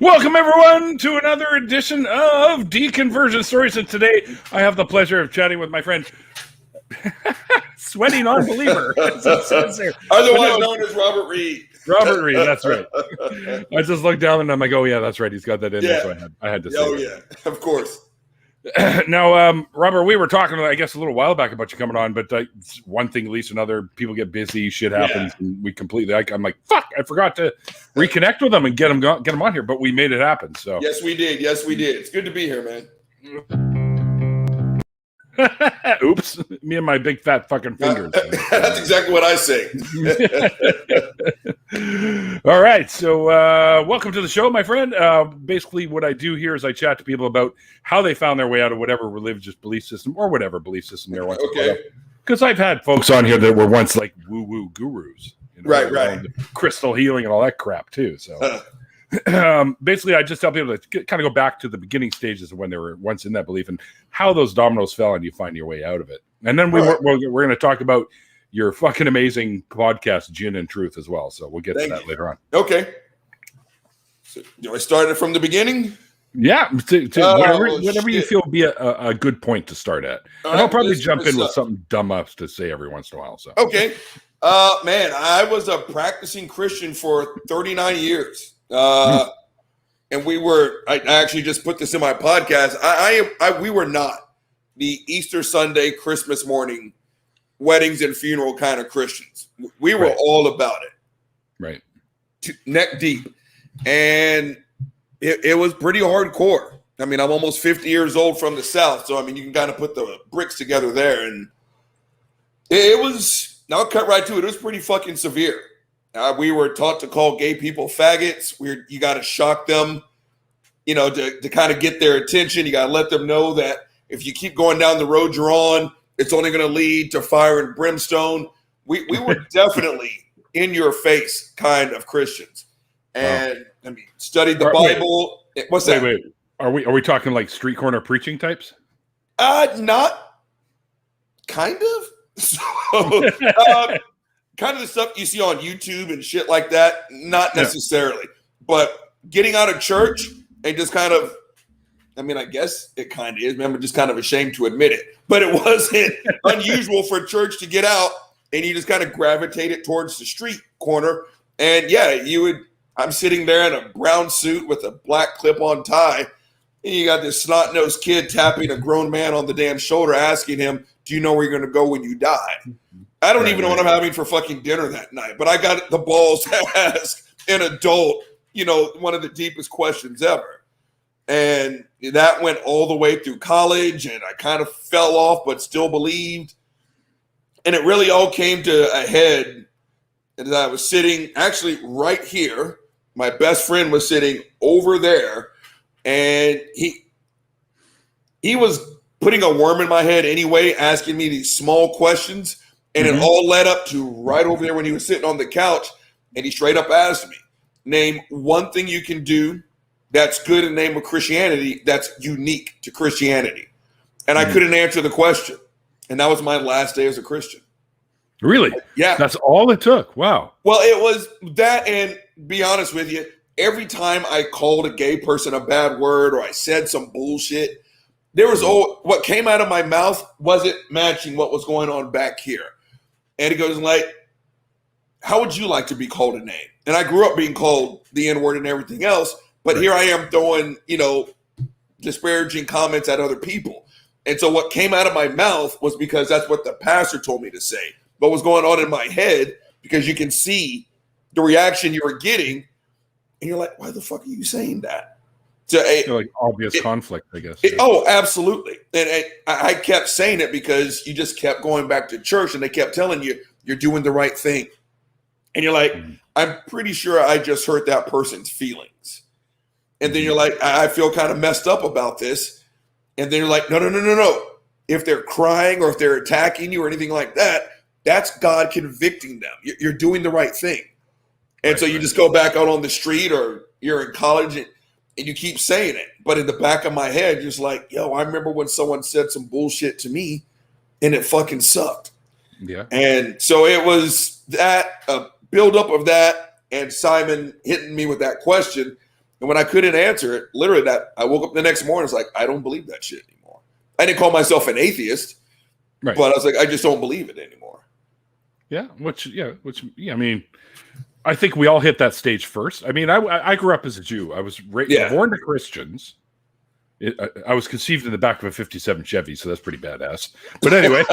Welcome, everyone, to another edition of Deconversion Stories. And today I have the pleasure of chatting with my friend, Sweaty Non-Believer, as it says here. Otherwise known as Robert Reed. Robert Reed, that's right. I just looked down and I'm like, oh, yeah, that's right. He's got that in there, so I had to say Oh, that. yeah, of course. Now, Robert, we were talking, I guess, a little while back about you coming on, but one thing leads to another. People get busy, shit happens, and we completely. I'm like, fuck! I forgot to reconnect with them and get them on here, but we made it happen. So yes, we did. It's good to be here, man. Oops, me and my big fat fucking fingers. That's exactly what I say. All right, so welcome to the show, my friend. Basically, what I do here is I chat to people about how they found their way out of whatever religious belief system or whatever belief system they're once. Okay. Because I've had folks on here that were once like woo-woo gurus. You know, Right. Crystal healing and all that crap, too. So basically, I just tell people to kind of go back to the beginning stages of when they were once in that belief and how those dominoes fell and you find your way out of it. And then we're going to talk about your fucking amazing podcast, Gin and Truth, as well. So we'll get to that later on. Okay. So, do I start it from the beginning? Yeah, whatever you feel would be a good point to start at. And I'll probably jump in with something dumb up to say every once in a while. So okay. Man, I was a practicing Christian for 39 years. And I actually just put this in my podcast. We were not the Easter Sunday, Christmas morning, weddings and funeral kind of Christians. We were all about it. Right. Neck deep. And it was pretty hardcore. I mean, I'm almost 50 years old from the South. So, I mean, you can kind of put the bricks together there. And it was, I'll cut right to it. It was pretty fucking severe. We were taught to call gay people faggots. You got to shock them, to kind of get their attention. You got to let them know that if you keep going down the road you're on, it's only going to lead to fire and brimstone. We were definitely in your face kind of Christians. And I mean, studied the Bible. What's that? Wait. Are we talking like street corner preaching types? Not kind of. So, kind of the stuff you see on YouTube and shit like that, not necessarily. But getting out of church and just kind of, I mean, I guess it kind of is. I'm just kind of ashamed to admit it. But it wasn't unusual for church to get out and you just kind of gravitated towards the street corner. And I'm sitting there in a brown suit with a black clip-on tie. And you got this snot-nosed kid tapping a grown man on the damn shoulder asking him, do you know where you're going to go when you die? I don't even know what I'm having for fucking dinner that night, but I got the balls to ask an adult, one of the deepest questions ever. And that went all the way through college, and I kind of fell off, but still believed. And it really all came to a head as I was sitting actually right here. My best friend was sitting over there, and he was putting a worm in my head anyway, asking me these small questions. And it all led up to right over there when he was sitting on the couch, and he straight up asked me, name one thing you can do that's good in the name of Christianity that's unique to Christianity. And I couldn't answer the question. And that was my last day as a Christian. Really? Yeah. That's all it took. Wow. Well, it was that, and be honest with you, every time I called a gay person a bad word or I said some bullshit, there was what came out of my mouth wasn't matching what was going on back here. And he goes like, how would you like to be called a name? And I grew up being called the N-word and everything else, but here I am throwing, disparaging comments at other people. And so what came out of my mouth was because that's what the pastor told me to say. What was going on in my head, because you can see the reaction you were getting, and you're like, why the fuck are you saying that? So, like obvious conflict, I guess. Absolutely. And I kept saying it because you just kept going back to church and they kept telling you, you're doing the right thing. And you're like, I'm pretty sure I just hurt that person's feelings. And then you're like, I feel kind of messed up about this. And then you're like, no. If they're crying or if they're attacking you or anything like that, that's God convicting them. You're doing the right thing. And so you just go back out on the street or you're in college and you keep saying it. But in the back of my head, you're just like, I remember when someone said some bullshit to me and it fucking sucked. Yeah. And so it was that buildup of that and Simon hitting me with that question And when I couldn't answer it, literally I woke up the next morning, it's like, I don't believe that shit anymore. I didn't call myself an atheist, Right. but I was like, I just don't believe it anymore. Yeah. I mean, I think we all hit that stage first. I mean, I grew up as a Jew. I was born to Christians. I was conceived in the back of a 57 Chevy, so that's pretty badass. But anyway,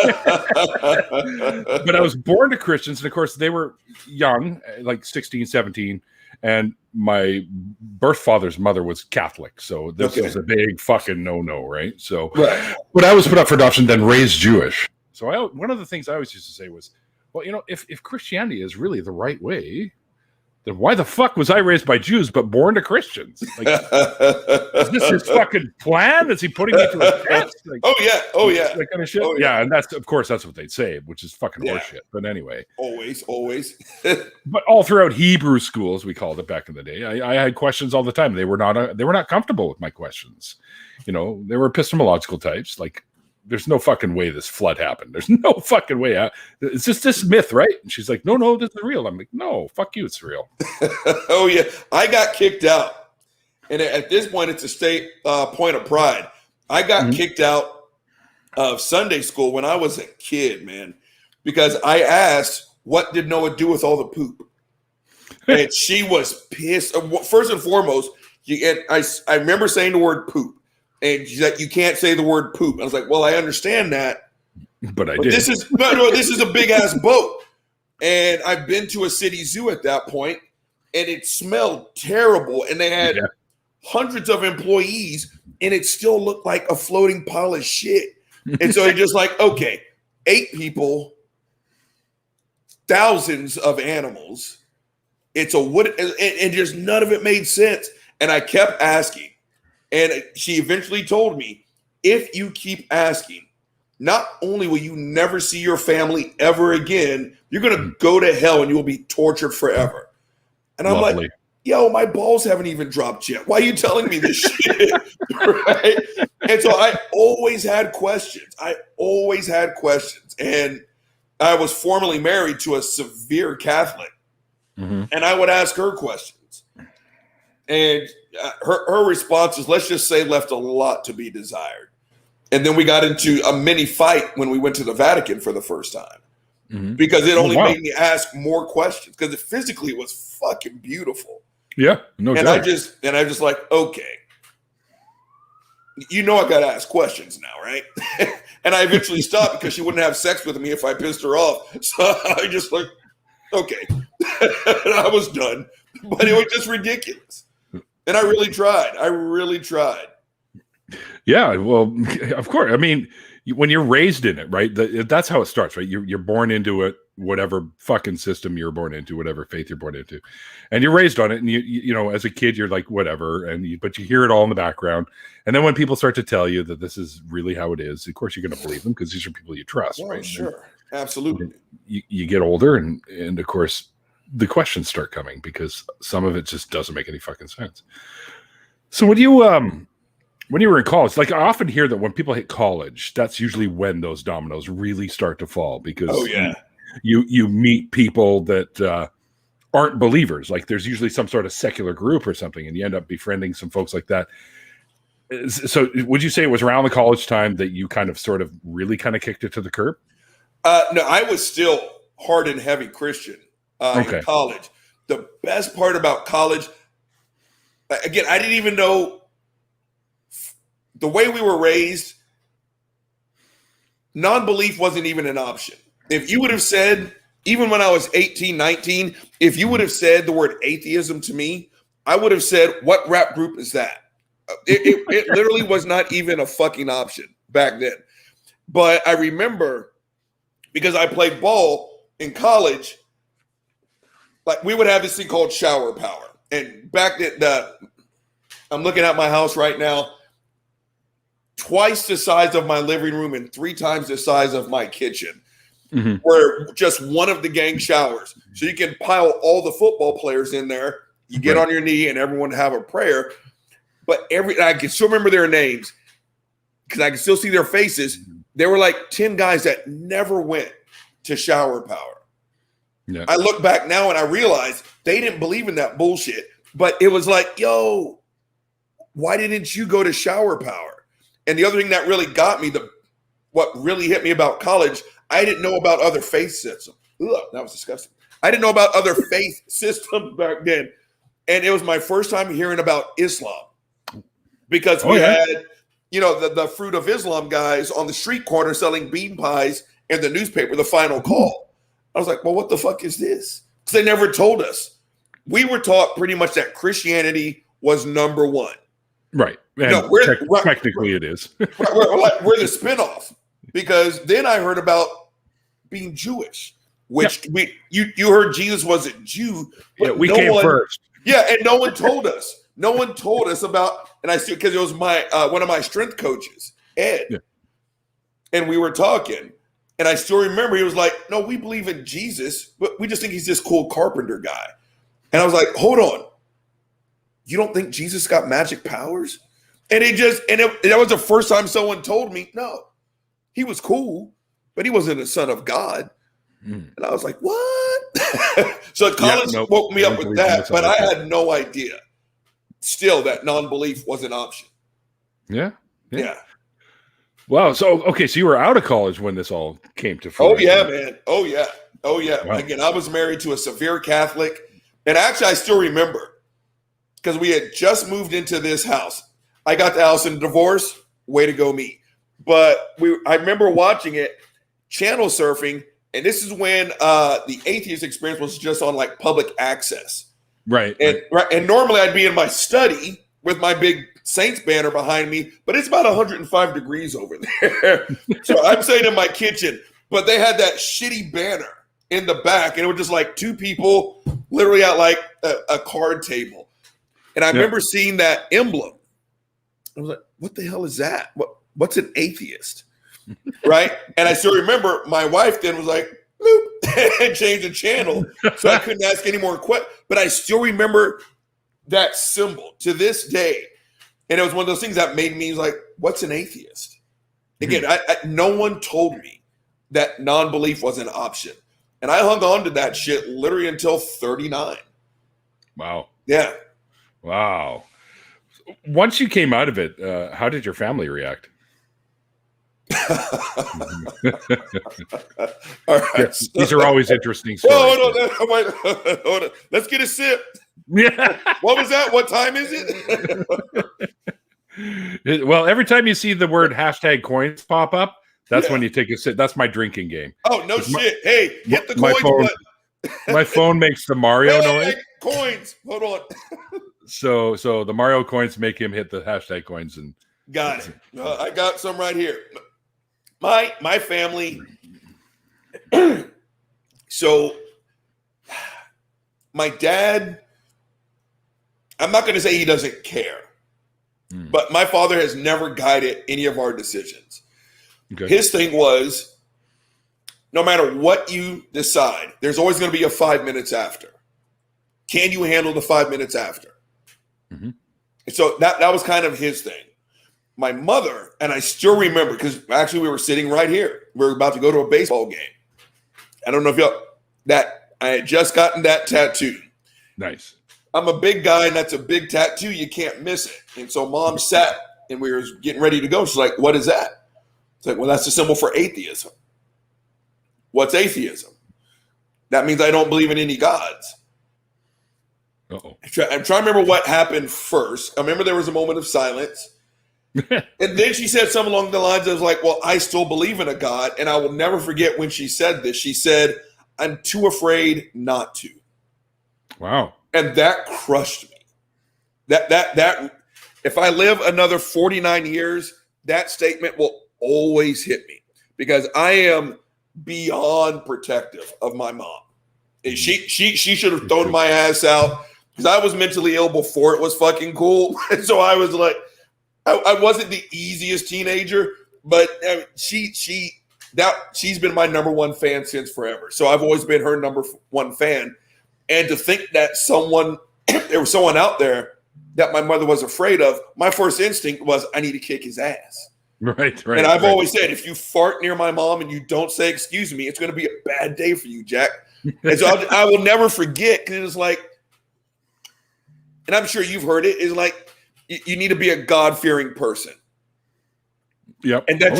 but I was born to Christians. And of course, they were young, like 16, 17. And my birth father's mother was Catholic. So this was a big fucking no-no, right? So, but I was put up for adoption, then raised Jewish. So one of the things I always used to say was, well, you know, if Christianity is really the right way, then why the fuck was I raised by Jews but born to Christians? Like, is this his fucking plan? Is he putting me through a test? Like, oh yeah, that kind of shit. Yeah, and that's of course that's what they'd say, which is fucking horseshit. But anyway, always. But all throughout Hebrew school, as we called it back in the day, I had questions all the time. They were not comfortable with my questions. You know, they were epistemological types, like. There's no fucking way this flood happened. There's no fucking way. It's just this myth, right? And she's like, no, this is real. I'm like, no, fuck you, it's real. Oh, yeah. I got kicked out. And at this point, it's a state point of pride. I got kicked out of Sunday school when I was a kid, man, because I asked, what did Noah do with all the poop? And she was pissed. First and foremost, I remember saying the word poop. And she's like, you can't say the word poop. I was like, well, I understand that. But I did. This is a big ass boat. And I've been to a city zoo at that point, and it smelled terrible. And they had hundreds of employees, and it still looked like a floating pile of shit. And so it's just like, okay, 8 people, thousands of animals. It's a wood, and just none of it made sense. And I kept asking. And she eventually told me, if you keep asking, not only will you never see your family ever again, you're going to go to hell and you will be tortured forever. And I'm like, yo, my balls haven't even dropped yet. Why are you telling me this shit? Right? And so I always had questions. And I was formerly married to a severe Catholic. And I would ask her questions. And her responses, let's just say, left a lot to be desired. And then we got into a mini fight when we went to the Vatican for the first time, because it only made me ask more questions, because physically it was fucking beautiful. Yeah, no doubt. I just like, okay, you know, I got to ask questions now, right? And I eventually stopped because she wouldn't have sex with me if I pissed her off. So I just like, okay, and I was done. But it was just ridiculous. And I really tried. Yeah, well, of course. I mean, when you're raised in it, right? That's how it starts, right? You're born into it, whatever fucking system you're born into, whatever faith you're born into, and you're raised on it. And you know, as a kid, you're like whatever, but you hear it all in the background. And then when people start to tell you that this is really how it is, of course you're going to believe them because these are people you trust, right? Sure, absolutely. You get older, and of course, the questions start coming because some of it just doesn't make any fucking sense. So when you were in college, like I often hear that when people hit college, that's usually when those dominoes really start to fall, because you meet people that aren't believers. Like there's usually some sort of secular group or something, and you end up befriending some folks like that. So would you say it was around the college time that you kind of sort of really kind of kicked it to the curb? No, I was still hard and heavy Christian in college. The best part about college, again, I didn't even know the way we were raised. Non-belief wasn't even an option. If you would have said, even when I was 18, 19, if you would have said the word atheism to me, I would have said, what rap group is that? It literally was not even a fucking option back then. But I remember, because I played ball in college, like we would have this thing called shower power. And back then, I'm looking at my house right now, twice the size of my living room and 3 times the size of my kitchen, where just one of the gang showers. So you can pile all the football players in there. You get on your knee and everyone have a prayer. But I can still remember their names because I can still see their faces. There were like 10 guys that never went to shower power. Yeah. I look back now and I realize they didn't believe in that bullshit. But it was like, yo, why didn't you go to shower power? And the other thing that really got me, what really hit me about college, I didn't know about other faith systems. Ugh, that was disgusting. I didn't know about other faith systems back then. And it was my first time hearing about Islam, because we had, the Fruit of Islam guys on the street corner selling bean pies and the newspaper, The Final Call. I was like, well, what the fuck is this? Because they never told us. We were taught pretty much that Christianity was number one. Right. And technically it is. we're the spinoff, because then I heard about being Jewish, which you heard Jesus was a Jew. But we came first. Yeah, and no one told us. No one told us about, and I see, because it was my one of my strength coaches, Ed. Yeah. And we were talking, and I still remember he was like, no, we believe in Jesus, but we just think he's this cool carpenter guy. And I was like, hold on. You don't think Jesus got magic powers? And that was the first time someone told me, no, he was cool, but he wasn't a son of God. And I was like, what? So college woke me up with that, but I had no idea still that non-belief was an option. Yeah. Wow. So you were out of college when this all came to fruition. Oh yeah, man. Oh yeah. Wow. Again, I was married to a severe Catholic, and actually I still remember, because we had just moved into this house. I got the house in a divorce. Way to go, me. But I remember watching it, channel surfing, and this is when the Atheist experience was just on like public access. Right. And normally I'd be in my study with my big Saints banner behind me, but it's about 105 degrees over there. So I'm sitting in my kitchen, but they had that shitty banner in the back, and it was just like two people literally at like a card table. And I remember seeing that emblem. I was like, what the hell is that? What's an atheist? Right? And I still remember my wife then was like, bloop, and changed the channel. So I couldn't ask any more questions. But I still remember that symbol to this day. And it was one of those things that made me like, what's an atheist? Again, no one told me that non-belief was an option. And I hung on to that shit literally until 39. Wow. Yeah. Wow. Once you came out of it, how did your family react? All right. These are always interesting stories. Hold on. Let's get a sip. Yeah. What was that? What time is it? Well, every time you see the word #coins pop up, that's when you take a sip. That's my drinking game. Oh, no shit. Hey, hit the coins button. My phone makes the Mario noise. Coins. Hold on. So the Mario coins make him hit the #coins. And got it. I got some right here. My family. So my dad, I'm not going to say he doesn't care, but my father has never guided any of our decisions. Okay. His thing was, no matter what you decide, there's always going to be a 5 minutes after. Can you handle the 5 minutes after? Mm-hmm. And so that was kind of his thing. My mother, and I still remember, because actually we were sitting right here. We were about to go to a baseball game. I don't know if I had just gotten that tattoo. Nice. I'm a big guy, and that's a big tattoo. You can't miss it. And so mom sat, and we were getting ready to go. She's like, what is that? It's like, well, that's a symbol for atheism. What's atheism? That means I don't believe in any gods. Uh-oh. I'm trying to remember what happened first. I remember there was a moment of silence. And then she said something along the lines of like, well, I still believe in a God. And I will never forget when she said this. She said, I'm too afraid not to. Wow. And that crushed me. That if I live another 49 years, that statement will always hit me, because I am beyond protective of my mom. And she should have thrown my ass out, because I was mentally ill before it was fucking cool. And so I was like, I wasn't the easiest teenager, but she's been my number one fan since forever. So I've always been her number one fan. And to think that there was someone out there that my mother was afraid of, my first instinct was, I need to kick his ass. Right. And I've always said, if you fart near my mom and you don't say excuse me, it's going to be a bad day for you, Jack. And so I will never forget, because it was like, and I'm sure you've heard it, is like, you need to be a God-fearing person. Yep. And that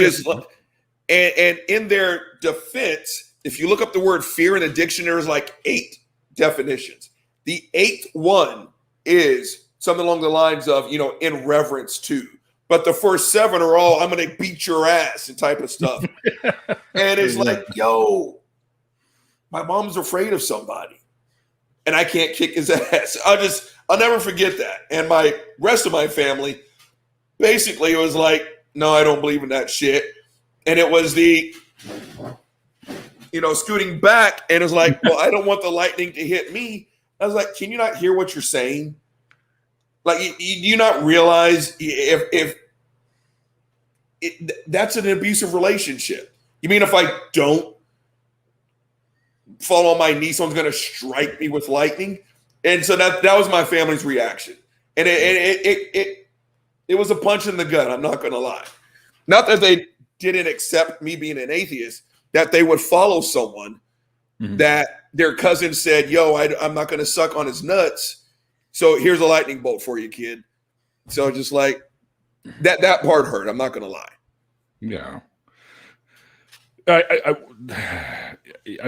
and in their defense, if you look up the word fear in a dictionary, there's like 8 definitions. The 8th one is something along the lines of, in reverence to. But the first 7 are all, I'm going to beat your ass and type of stuff. And it's like, yo, my mom's afraid of somebody and I can't kick his ass. I'll never forget that. And my rest of my family, basically it was like, no, I don't believe in that shit. And it was the, scooting back, and it's like, well, I don't want the lightning to hit me. I was like, can you not hear what you're saying? Like, do you not realize if that's an abusive relationship? You mean if I don't fall on my knee, someone's going to strike me with lightning? And so that was my family's reaction. And it was a punch in the gut, I'm not going to lie. Not that they didn't accept me being an atheist, that they would follow someone that their cousin said, yo, I'm not going to suck on his nuts. So here's a lightning bolt for you, kid. So just like that part hurt. I'm not going to lie. Yeah. I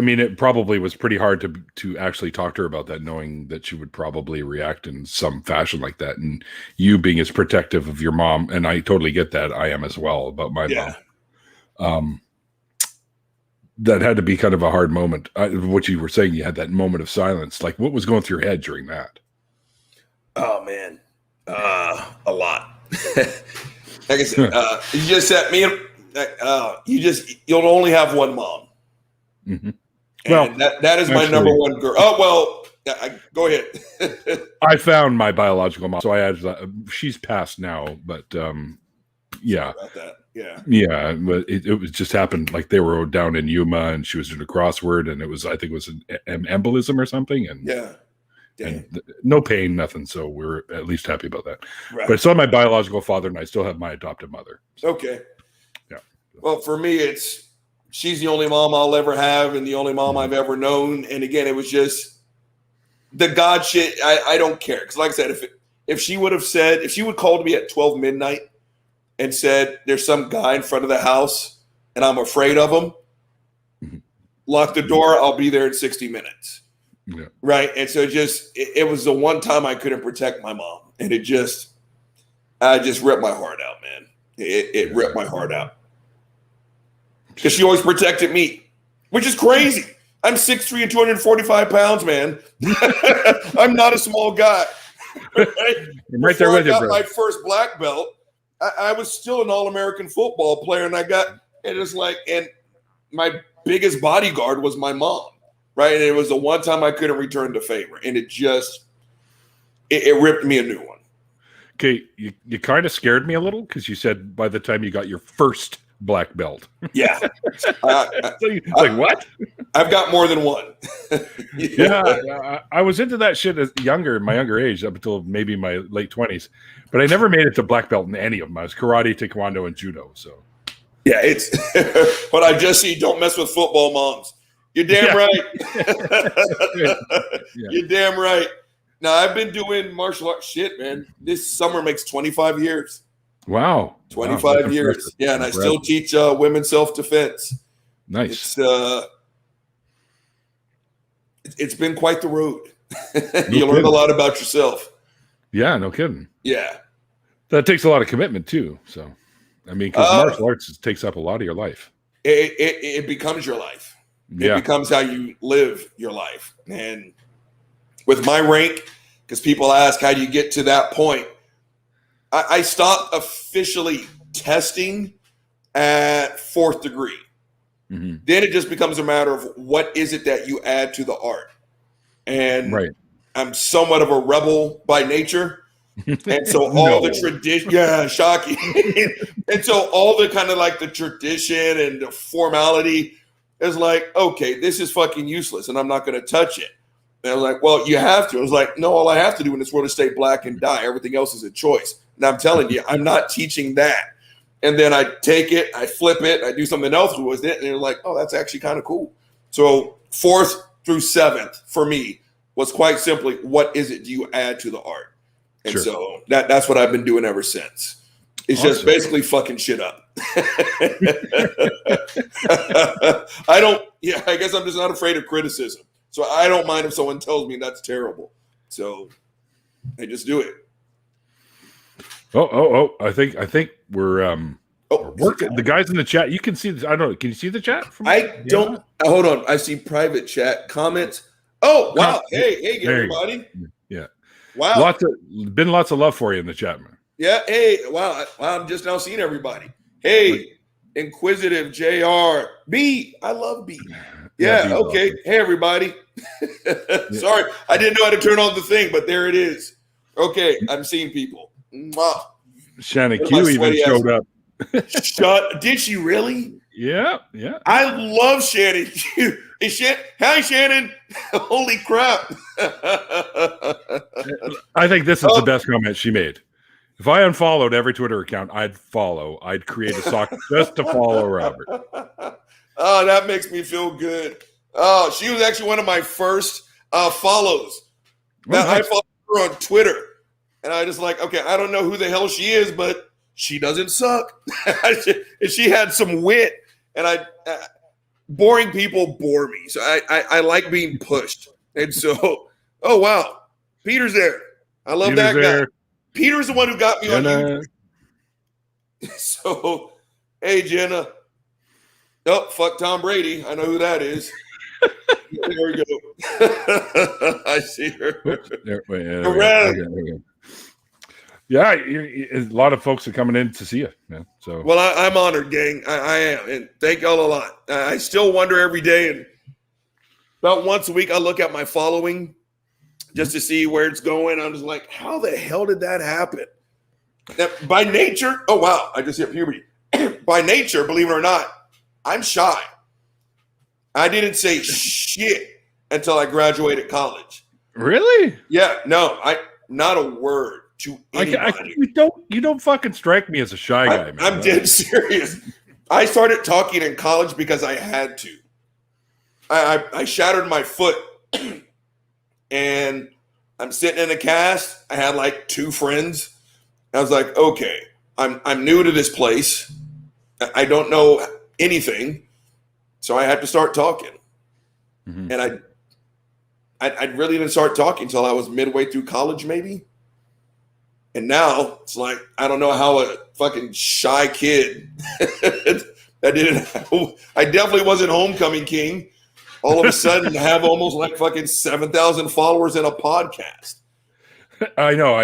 mean, it probably was pretty hard to actually talk to her about that, knowing that she would probably react in some fashion like that. And you being as protective of your mom, and I totally get that. I am as well about my mom. That had to be kind of a hard moment. What you were saying, you had that moment of silence. Like, what was going through your head during that? Oh man, a lot. Like I said, you just said me. You'll only have one mom. Mm-hmm. Well, that is my number one girl. Oh well, go ahead. I found my biological mom, so I had she's passed now, but yeah. About that. Yeah, but it was just happened like they were down in Yuma and she was doing a crossword, and I think it was an embolism or something, and and no pain, nothing. So we're at least happy about that. Right. But I saw my biological father, and I still have my adopted mother. So. Okay. Yeah. Well, for me, she's the only mom I'll ever have, and the only mom I've ever known. And again, it was just the God shit. I don't care, because like I said, if she would call to me at 12 midnight and said, there's some guy in front of the house and I'm afraid of him, lock the door, I'll be there in 60 minutes. Yeah. Right. And so it was the one time I couldn't protect my mom. And I just ripped my heart out, man. It ripped my heart out. Because she always protected me, which is crazy. I'm 6'3" and 245 pounds, man. I'm not a small guy. Right? I'm right there with you, bro. My first black belt, I was still an All-American football player, and my biggest bodyguard was my mom, right? And it was the one time I couldn't return the favor, and it ripped me a new one. Okay, you kind of scared me a little, because you said by the time you got your first black belt. Yeah. What? I've got more than one. Yeah, I was into that shit my younger age, up until maybe my late 20s. But I never made it to black belt in any of them. I was karate, taekwondo, and judo. So, yeah, it's. But I just see, don't mess with football moms. You're damn right. You're damn right. Now, I've been doing martial arts shit, man. This summer makes 25 years. Wow. 25 years. Impressive. Yeah, and I still teach women's self-defense. Nice. It's been quite the road. You learn a lot about yourself. Yeah, no kidding. Yeah. That takes a lot of commitment too. So, I mean, because martial arts takes up a lot of your life. It becomes your life. Yeah. It becomes how you live your life. And with my rank, because people ask, how do you get to that point? I stopped officially testing at 4th degree. Mm-hmm. Then it just becomes a matter of what is it that you add to the art. And I'm somewhat of a rebel by nature. And so all the tradition, shocking. And so all the kind of like the tradition and the formality is like, okay, this is fucking useless and I'm not going to touch it. And I was like, well, you have to. I was like, no, all I have to do in this world is stay black and die. Everything else is a choice. And I'm telling you, I'm not teaching that. And then I take it, I flip it, I do something else with it. And they're like, oh, that's actually kind of cool. So 4th through 7th for me was quite simply, what is it do you add to the art? And Sure. so that's what I've been doing ever since. It's just basically fucking shit up. I guess I'm just not afraid of criticism. So I don't mind if someone tells me that's terrible. So I just do it. I think we're working. The guys in the chat, you can see this. I don't know. Can you see the chat? Hold on. I see private chat comments. Oh, wow. Hey, everybody. Yeah. Wow. Lots of love for you in the chat, man. Yeah. Hey, wow. I'm just now seeing everybody. Hey, Inquisitive JR. B. I love B. Yeah. Okay. Awesome. Hey, everybody. Sorry. I didn't know how to turn on the thing, but there it is. Okay. I'm seeing people. Mwah. Shannon Q even showed up. Did she really? Yeah. I love Shannon Q. Hi, Shannon. Holy crap. I think this is the best comment she made. If I unfollowed every Twitter account I'd create a sock just to follow Robert. Oh, that makes me feel good. Oh, she was actually one of my first follows. Now, I followed her on Twitter. And I just okay, I don't know who the hell she is, but she doesn't suck. And she had some wit. And boring people bore me. So I like being pushed. And so, oh, wow. Peter's there. I love that guy. Peter's the one who got me on YouTube. So, hey, Jenna. Oh, fuck Tom Brady. I know who that is. There we go. I see her. Yeah, a lot of folks are coming in to see you, man. So, well, I'm honored, gang. I am, and thank y'all a lot. I still wonder every day, and about once a week, I look at my following just to see where it's going. I'm just like, how the hell did that happen? Now, by nature, oh wow, I just hit puberty. By nature, believe it or not, I'm shy. I didn't say shit until I graduated college. Really? Yeah, no, not a word. To anybody. You don't fucking strike me as a shy guy, man. I'm dead serious. I started talking in college because I had to. I shattered my foot, and I'm sitting in a cast. I had 2 friends. I was like, okay, I'm new to this place. I don't know anything, so I had to start talking. Mm-hmm. And I really didn't start talking until I was midway through college, maybe. And now it's I don't know how a fucking shy kid I definitely wasn't homecoming king. All of a sudden have almost fucking 7,000 followers in a podcast. I know.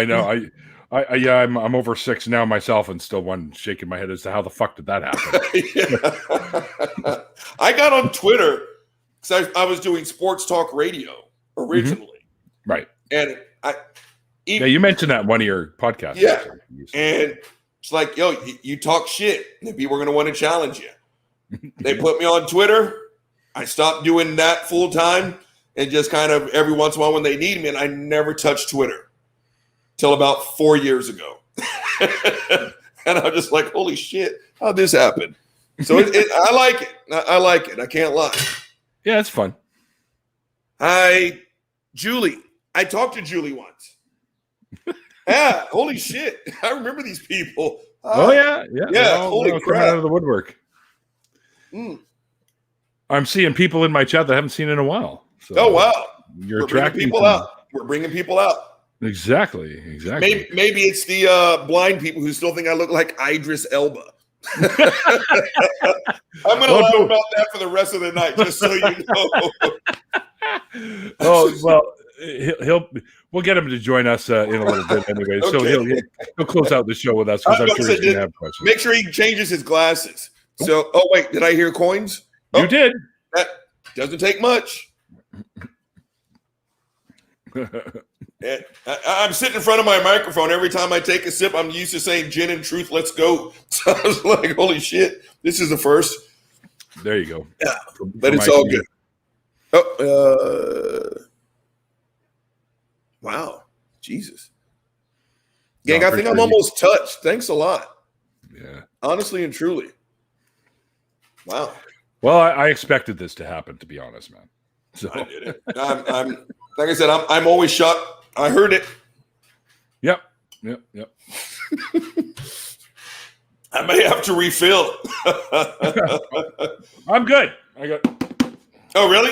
I'm over 6 now myself and still one shaking my head as to how the fuck did that happen. I got on Twitter because I was doing sports talk radio originally. Mm-hmm. Right. And you mentioned that in one of your podcasts. Yeah. And it's yo, you talk shit, and people are going to want to challenge you. They put me on Twitter. I stopped doing that full time and just kind of every once in a while when they need me, and I never touched Twitter till about 4 years ago. And I'm just holy shit, how'd this happen? So I like it. I like it. I can't lie. Yeah, it's fun. Hi, Julie. I talked to Julie once. Yeah, holy shit. I remember these people. Yeah. Holy crap. Out of the woodwork. I'm seeing people in my chat that I haven't seen in a while. So oh, wow. You're attracting people out. We're bringing people out. Exactly. Maybe it's the blind people who still think I look like Idris Elba. I'm going to lie about that for the rest of the night, just so you know. Oh, well, we'll get him to join us in a little bit anyway. Okay. So he'll close out the show with us because I'm sure he's going to have questions. Make sure he changes his glasses. So, wait, did I hear coins? You did. That doesn't take much. I'm sitting in front of my microphone. Every time I take a sip, I'm used to saying gin and truth, let's go. So I was like, holy shit, this is the first. There you go. Yeah, but it's all good. Wow. Jesus. Gang, I think I'm almost touched. Thanks a lot. Yeah. Honestly and truly. Wow. Well, I expected this to happen, to be honest, man. So I did it. I'm like I said, I'm always shocked. I heard it. Yep. Yep. I may have to refill. I'm good. I got. Oh, really?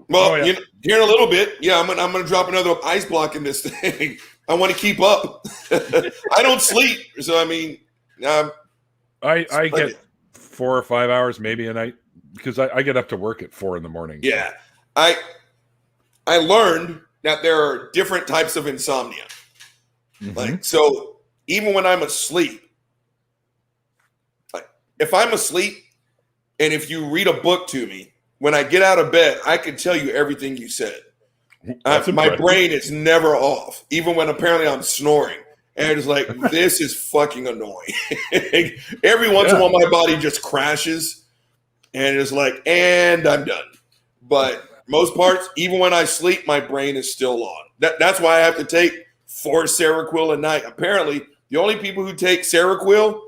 Well, Oh, yeah. Here in a little bit, yeah, I'm gonna drop another ice block in this thing. I want to keep up. I don't sleep, so I mean, I get 4 or 5 hours maybe a night because I get up to work at 4 a.m. Yeah, I learned that there are different types of insomnia. Mm-hmm. Like, so even when I'm asleep, like if I'm asleep and if you read a book to me, when I get out of bed, I can tell you everything you said. My brain is never off, even when apparently I'm snoring. And it's like, this is fucking annoying. Every once in a while, my body just crashes. And it's like, and I'm done. But most parts, even when I sleep, my brain is still on. That's why I have to take 4 Seroquel a night. Apparently, the only people who take Seroquel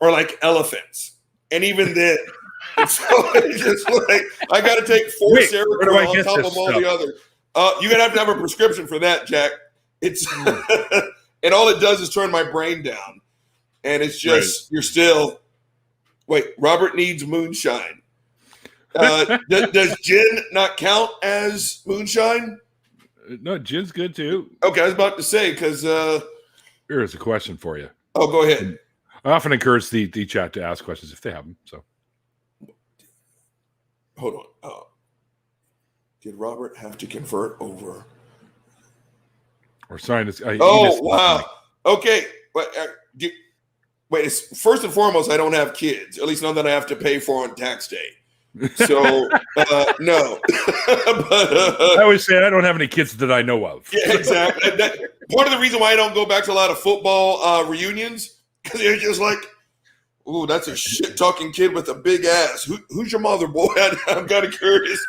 are like elephants. And even then, so it's just like, I got to take 4 Seroquel on top of all the others. You're going to have a prescription for that, Jack. It's and all it does is turn my brain down. And it's just, you're still, wait, Robert needs moonshine. Does gin not count as moonshine? No, gin's good too. Okay, I was about to say, because... Here's a question for you. Oh, go ahead. I often encourage the chat to ask questions if they have them. So, hold on. Did Robert have to convert over? Or sign? Wow. Okay. Wait. First and foremost, I don't have kids. At least none that I have to pay for on tax day. So no. But, I always say I don't have any kids that I know of. Yeah, exactly. Part of the reason why I don't go back to a lot of football reunions, because you're just like, ooh, that's a shit talking kid with a big ass. Who's your mother, boy? I'm kind of curious.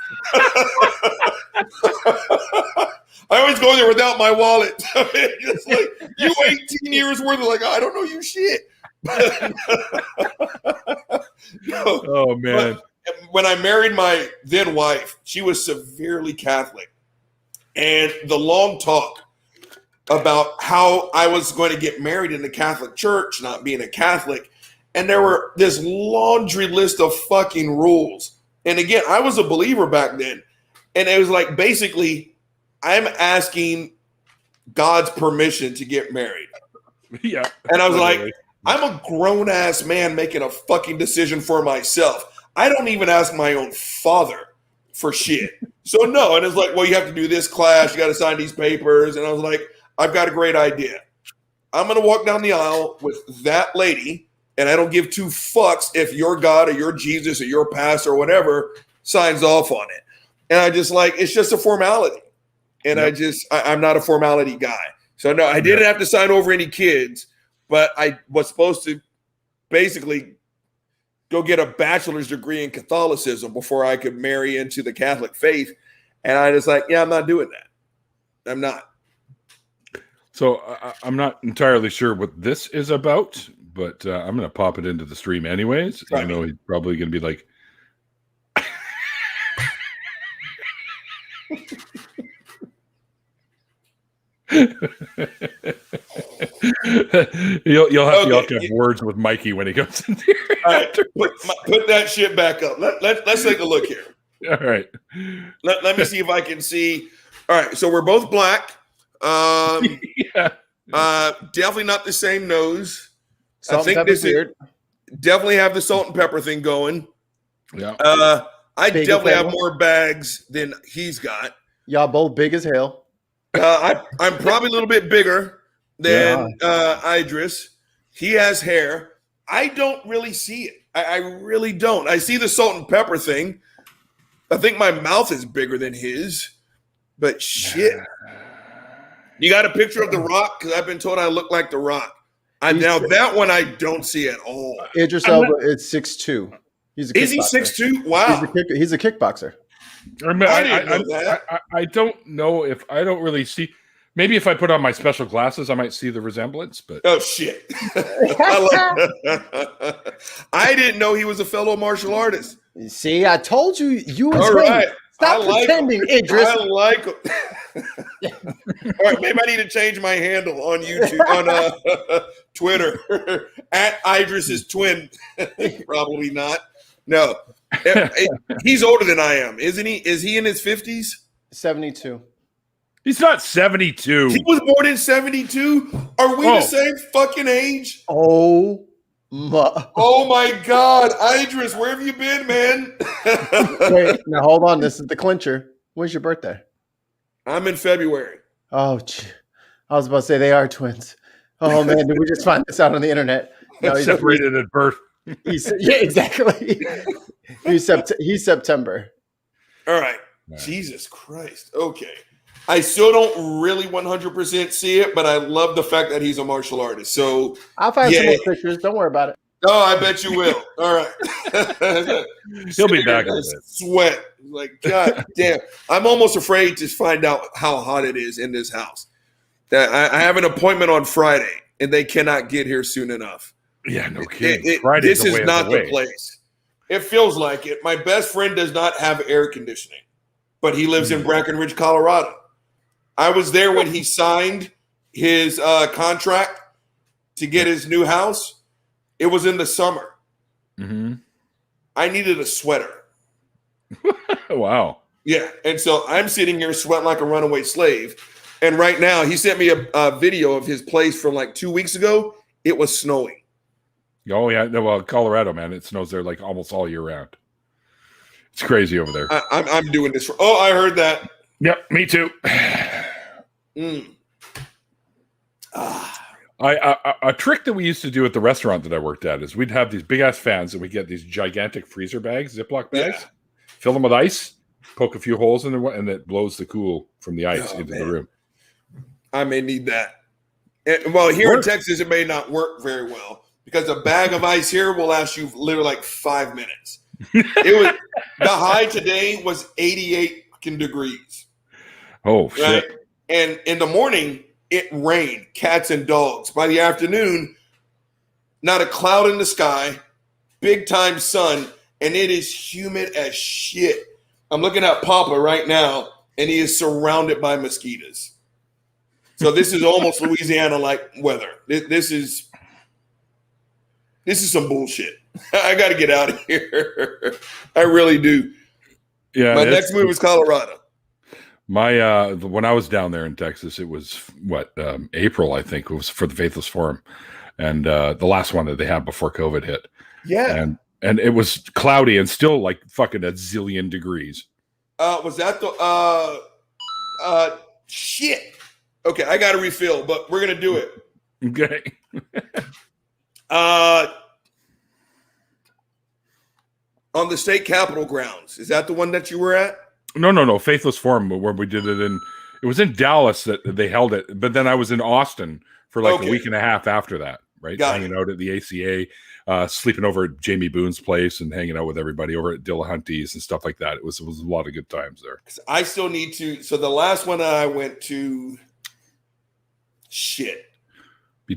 I always go there without my wallet. Just like, you 18 years worth of like, I don't know you shit. No, oh man. When I married my then wife, she was severely Catholic. And the long talk about how I was going to get married in the Catholic Church, not being a Catholic. And there were this laundry list of fucking rules. And again, I was a believer back then. And it was like, basically, I'm asking God's permission to get married. Yeah. And I was like, I'm a grown ass man making a fucking decision for myself. I don't even ask my own father for shit. So no. And it's like, well, you have to do this class. You got to sign these papers. And I was like, I've got a great idea. I'm going to walk down the aisle with that lady. And I don't give 2 fucks if your God or your Jesus or your pastor or whatever signs off on it. And I just like, it's just a formality. And I'm not a formality guy. So no, I didn't have to sign over any kids, but I was supposed to basically go get a bachelor's degree in Catholicism before I could marry into the Catholic faith. And I just like, yeah, I'm not doing that. I'm not. So I'm not entirely sure what this is about, but I'm going to pop it into the stream anyways. I know he's probably going to be like, you'll have to have words with Mikey when he comes in here. All right, put that shit back up. Let's take a look here. All right. Let me see if I can see. All right, so we're both black. Definitely not the same nose. Salt I think this is definitely have the salt and pepper thing going. Yeah. I definitely have more bags than he's got. Y'all both big as hell. I'm probably a little bit bigger than Idris. He has hair. I don't really see it. I really don't. I see the salt and pepper thing. I think my mouth is bigger than his. But shit. You got a picture of The Rock? Because I've been told I look like The Rock. Now that one I don't see at all. Idris Elba is 6'2". Is he 6'2"? Wow. He's a kickboxer. I don't know if I don't really see. Maybe if I put on my special glasses, I might see the resemblance. But oh shit! I didn't know he was a fellow martial artist. See, I told you. You was all right. Stop pretending, Idris. I like him. All right, maybe I need to change my handle on YouTube, on Twitter, at Idris's twin. Probably not. No. He's older than I am, isn't he? Is he in his 50s? 72. He's not 72. He was born in 72. Are we the same fucking age? Oh my God. Idris, where have you been, man? Wait, now hold on. This is the clincher. When's your birthday? I'm in February. Oh, I was about to say they are twins. Oh man, did we just find this out on the internet? No, he's separated at birth. Yeah, exactly. He's September. All right. Yeah. Jesus Christ. Okay. I still don't really 100% see it, but I love the fact that he's a martial artist. So I'll find some more pictures. Don't worry about it. Oh, I bet you will. All right. He'll be back in a bit. Sweat. Like, God damn. I'm almost afraid to find out how hot it is in this house. I have an appointment on Friday, and they cannot get here soon enough. Yeah, no kidding. This is not the place. It feels like it. My best friend does not have air conditioning, but he lives in Breckenridge, Colorado. I was there when he signed his contract to get his new house. It was in the summer. Mm-hmm. I needed a sweater. Wow. Yeah. And so I'm sitting here sweating like a runaway slave. And right now, he sent me a video of his place from like 2 weeks ago. It was snowing. Oh, yeah. Well, Colorado, man, it snows there like almost all year round. It's crazy over there. I'm doing this. I heard that. Yep, me too. A trick that we used to do at the restaurant that I worked at is we'd have these big ass fans and we get these gigantic freezer bags, Ziploc bags, fill them with ice, poke a few holes in there, and it blows the cool from the ice into the room. I may need that. Well, here in Texas, it may not work very well because a bag of ice here will last you literally like 5 minutes. The high today was 88 degrees. Oh, shit. Right? And in the morning, it rained, cats and dogs. By the afternoon, not a cloud in the sky, big time sun, and it is humid as shit. I'm looking at Papa right now, and he is surrounded by mosquitoes. So this is almost Louisiana-like weather. This is some bullshit. I got to get out of here. I really do. Yeah. My next move is Colorado. My when I was down there in Texas, it was April, I think, it was for the Faithless Forum, and the last one that they had before COVID hit. Yeah, and it was cloudy and still like fucking a zillion degrees. Was that the shit? Okay, I got to refill, but we're gonna do it. Okay. On the state capitol grounds, is that the one that you were at? No. Faithless Forum, where we did it it was in Dallas that they held it, but then I was in Austin for like a week and a half after that, right? Hanging out at the ACA, sleeping over at Jamie Boone's place and hanging out with everybody over at Dillahunty's and stuff like that. It was a lot of good times there. I still need to. So the last one I went to, shit.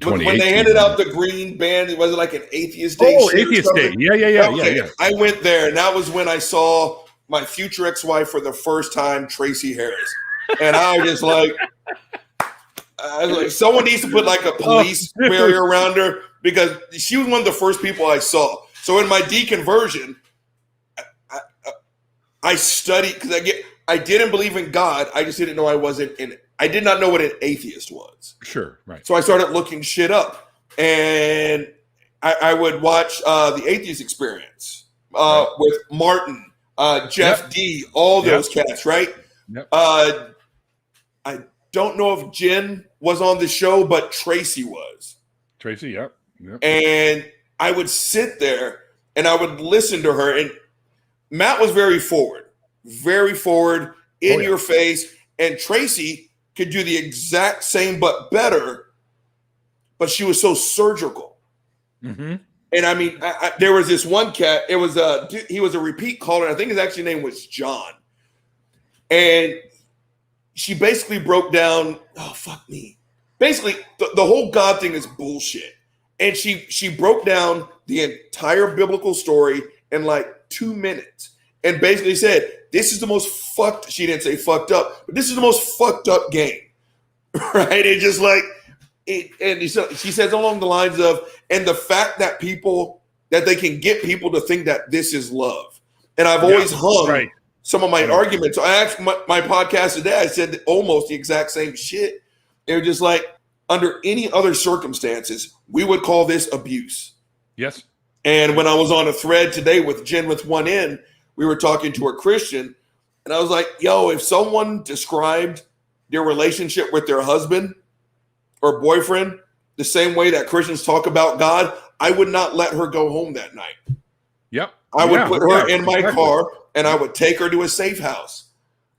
When they handed out the green band, was it like an Atheist Day? Oh, Atheist Day. Yeah. I went there, and that was when I saw my future ex-wife for the first time, Tracy Harris. And I was just like, someone needs to put like a police barrier around her because she was one of the first people I saw. So in my deconversion, I studied because I didn't believe in God. I just didn't know I wasn't in it. I did not know what an atheist was. Sure, right. So I started looking shit up, and I would watch the Atheist Experience with Martin, Jeff D, all those cats, right? Yep. I don't know if Jen was on the show, but Tracy was. Tracy, yep. And I would sit there and I would listen to her. And Matt was very forward, in your face. And Tracy could do the exact same, but better. But she was so surgical. Mm-hmm. And I mean, there was this one cat. It was he was a repeat caller. I think his actual name was John. And she basically broke down. Oh, fuck me. Basically, the whole God thing is bullshit. And she broke down the entire biblical story in like 2 minutes and basically said, this is the most fucked. She didn't say fucked up, but this is the most fucked up game. right? It's just like it, and she says along the lines of, and the fact that they can get people to think that this is love. And I've always hung some of my arguments. I actually, my podcast today, I said almost the exact same shit. It was just like, under any other circumstances, we would call this abuse. Yes. And when I was on a thread today with Jen with one N, we were talking to a Christian, and I was like, yo, if someone described their relationship with their husband or boyfriend the same way that Christians talk about God, I would not let her go home that night. Yep. I would put her in my car, and I would take her to a safe house.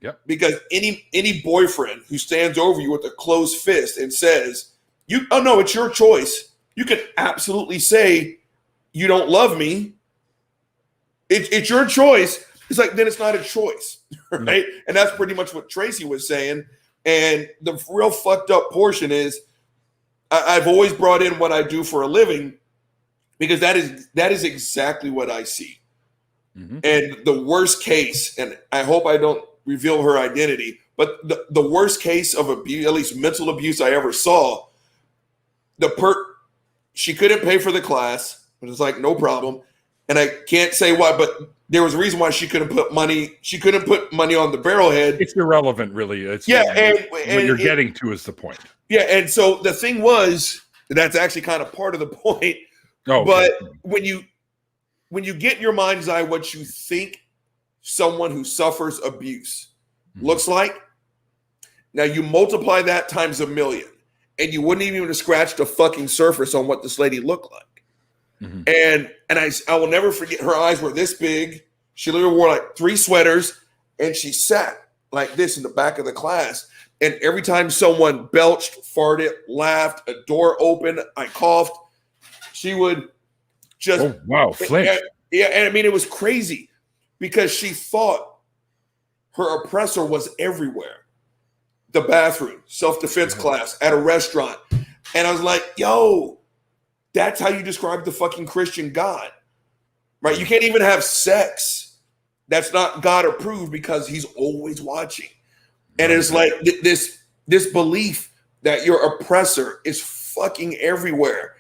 Yep. Because any boyfriend who stands over you with a closed fist and says, oh no, it's your choice. You can absolutely say you don't love me. It's your choice. It's like, then it's not a choice, right? No. And that's pretty much what Tracy was saying. And the real fucked up portion is I've always brought in what I do for a living, because that is exactly what I see. Mm-hmm. And the worst case, and I hope I don't reveal her identity, but the worst case of abuse, at least mental abuse I ever saw, she couldn't pay for the class, but it's like, no problem. And I can't say why, but there was a reason why she couldn't put money on the barrelhead. It's irrelevant, really. It's and what you're getting to is the point. Yeah, and so the thing was, that's actually kind of part of the point. Oh, but when you get in your mind's eye what you think someone who suffers abuse looks like, now you multiply that times 1,000,000, and you wouldn't even scratch the fucking surface on what this lady looked like. Mm-hmm. And I will never forget, her eyes were this big. She literally wore like 3 sweaters, and she sat like this in the back of the class. And every time someone belched, farted, laughed, a door opened, I coughed, she would just flinch. Yeah, and I mean, it was crazy because she thought her oppressor was everywhere. The bathroom, self-defense class, at a restaurant. And I was like, yo, that's how you describe the fucking Christian God, right? You can't even have sex that's not God approved because he's always watching. And it's like this belief that your oppressor is fucking everywhere.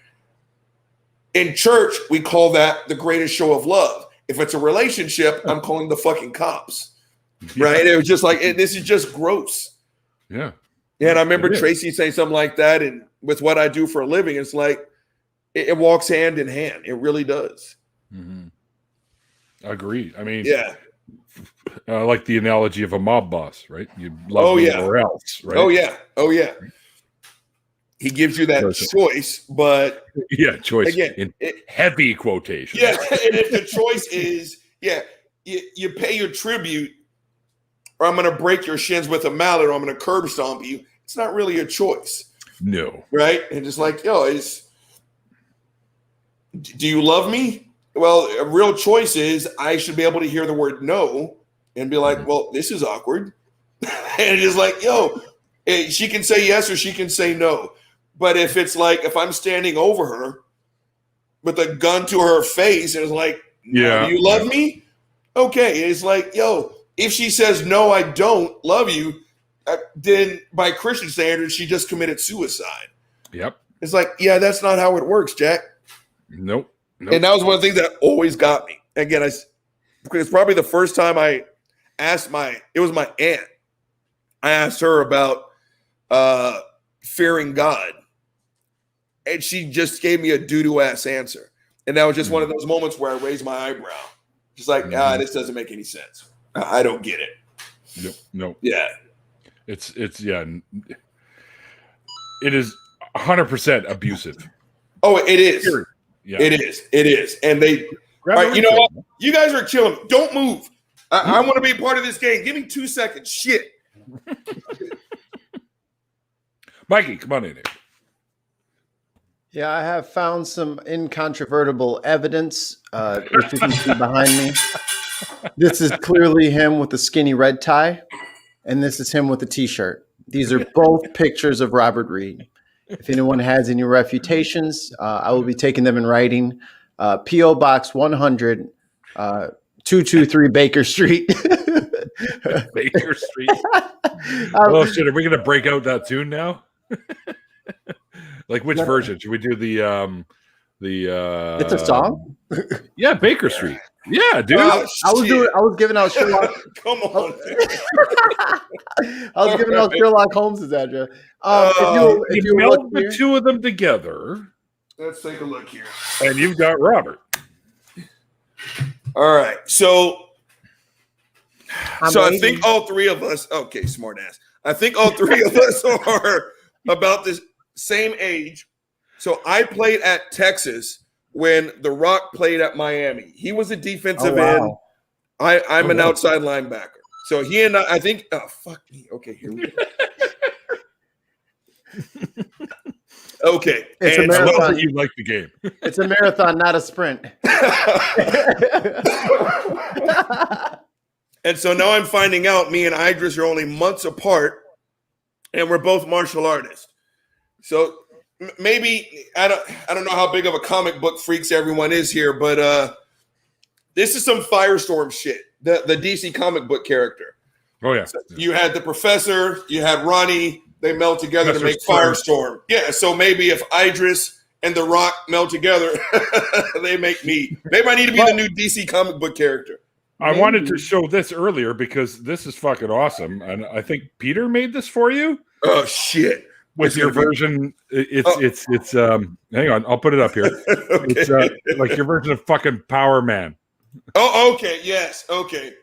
In church, we call that the greatest show of love. If it's a relationship, I'm calling the fucking cops, right? It was just like, this is just gross. Yeah. And I remember Tracy saying something like that. And with what I do for a living, it's like, it walks hand in hand. It really does. Mm-hmm. Agreed. I mean, yeah. Like the analogy of a mob boss, right? You love me or else, right? Oh yeah. He gives you that choice, but choice again, in heavy quotation. Yeah, and if the choice is, you pay your tribute, or I'm going to break your shins with a mallet, or I'm going to curb stomp you. It's not really a choice. No. Right? And it's like, do you love me? Well, a real choice is I should be able to hear the word no and be like, well, this is awkward. And it's like, she can say yes or she can say no. But if it's like, if I'm standing over her with a gun to her face and it's like, do you love me? Okay. It's like, if she says, no, I don't love you, then by Christian standards, she just committed suicide. Yep. It's like, that's not how it works, Jack. Nope. And that was one of the things that always got me. Again, it's probably the first time I asked it was my aunt. I asked her about fearing God. And she just gave me a doo-doo ass answer. And that was just one of those moments where I raised my eyebrow. Just like, this doesn't make any sense. I don't get it. No. Yeah. It is 100% abusive. Oh, it is. Period. Yeah. It is. And they, all right, you know what? You guys are killing me. Don't move. I want to be a part of this game. Give me 2 seconds. Shit. Mikey, come on in here. Yeah, I have found some incontrovertible evidence, which you can see behind me. This is clearly him with a skinny red tie, and this is him with a t-shirt. These are both pictures of Robert Reed. If anyone has any refutations, I will be taking them in writing. P.O. Box 100, 223 Baker Street, Baker Street. Oh shit! Are we gonna break out that tune now? Like which version? Should we do the? It's a song. Yeah, Baker Street. Yeah, dude. I was giving out Sherlock. Come on. I was giving out Sherlock Holmes' address. If you meld the two of them together, let's take a look here. And you've got Robert. All right, so I think all three of us. Okay, smart ass. I think all three of us are about the same age. So I played at Texas when The Rock played at Miami. He was a defensive end. I'm an outside linebacker. So he and I think, oh, fuck me. Okay, here we go. Okay. It's a marathon. You like the game. It's a marathon, not a sprint. And so now I'm finding out me and Idris are only months apart, and we're both martial artists. So maybe I don't know how big of a comic book freaks everyone is here, but this is some Firestorm shit. The DC comic book character. Oh yeah. So you had the Professor, you had Ronnie. They meld together to make Firestorm. Yeah. So maybe if Idris and The Rock meld together, they make me. Maybe I need to be the new DC comic book character. I wanted to show this earlier because this is fucking awesome, and I think Peter made this for you. Oh shit! With your version, it's hang on, I'll put it up here. Okay. It's like your version of fucking Power Man. Oh, okay, yes, okay.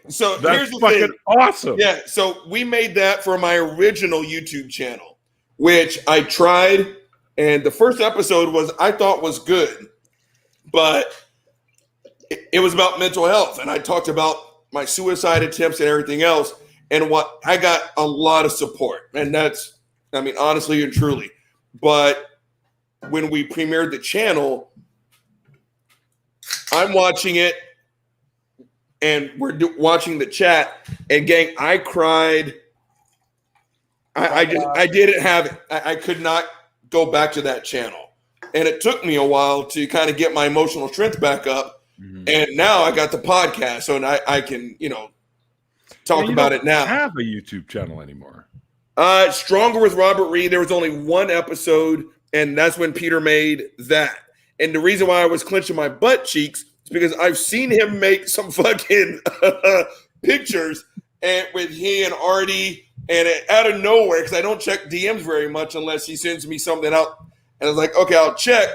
So that's here's the fucking thing. Awesome. Yeah, so we made that for my original YouTube channel, which I tried, and the first episode I thought was good, but it was about mental health, and I talked about my suicide attempts and everything else, and what I got a lot of support, and that's, I mean, honestly and truly. But when we premiered the channel, I'm watching it, and we're watching the chat, and gang, I cried. I didn't have it. I could not go back to that channel, and it took me a while to kind of get my emotional strength back up. And now I got the podcast, so I can, talk about it now. Have a YouTube channel anymore? Stronger with Robert Reed. There was only one episode, and that's when Peter made that. And the reason why I was clenching my butt cheeks is because I've seen him make some fucking pictures, and with he and Artie, and out of nowhere, because I don't check DMs very much unless he sends me something out, and I was like, okay, I'll check.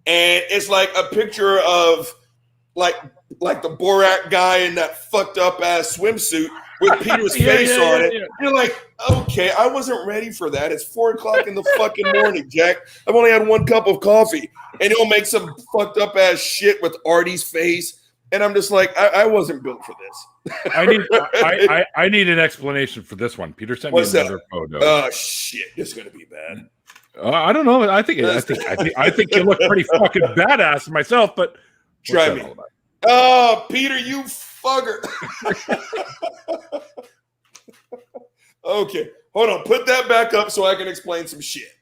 And it's like a picture of like the Borat guy in that fucked up ass swimsuit with Peter's face on it. You're like, okay, I wasn't ready for that. It's 4:00 in the fucking morning, Jack. I've only had one cup of coffee, and he'll make some fucked up ass shit with Artie's face. And I'm just like, I wasn't built for this. I need an explanation for this one. Peter sent me another photo. Oh shit, this is gonna be bad. I don't know. I think you look pretty fucking badass myself, but try me. Oh, Peter, you fucker. Okay, hold on. Put that back up so I can explain some shit.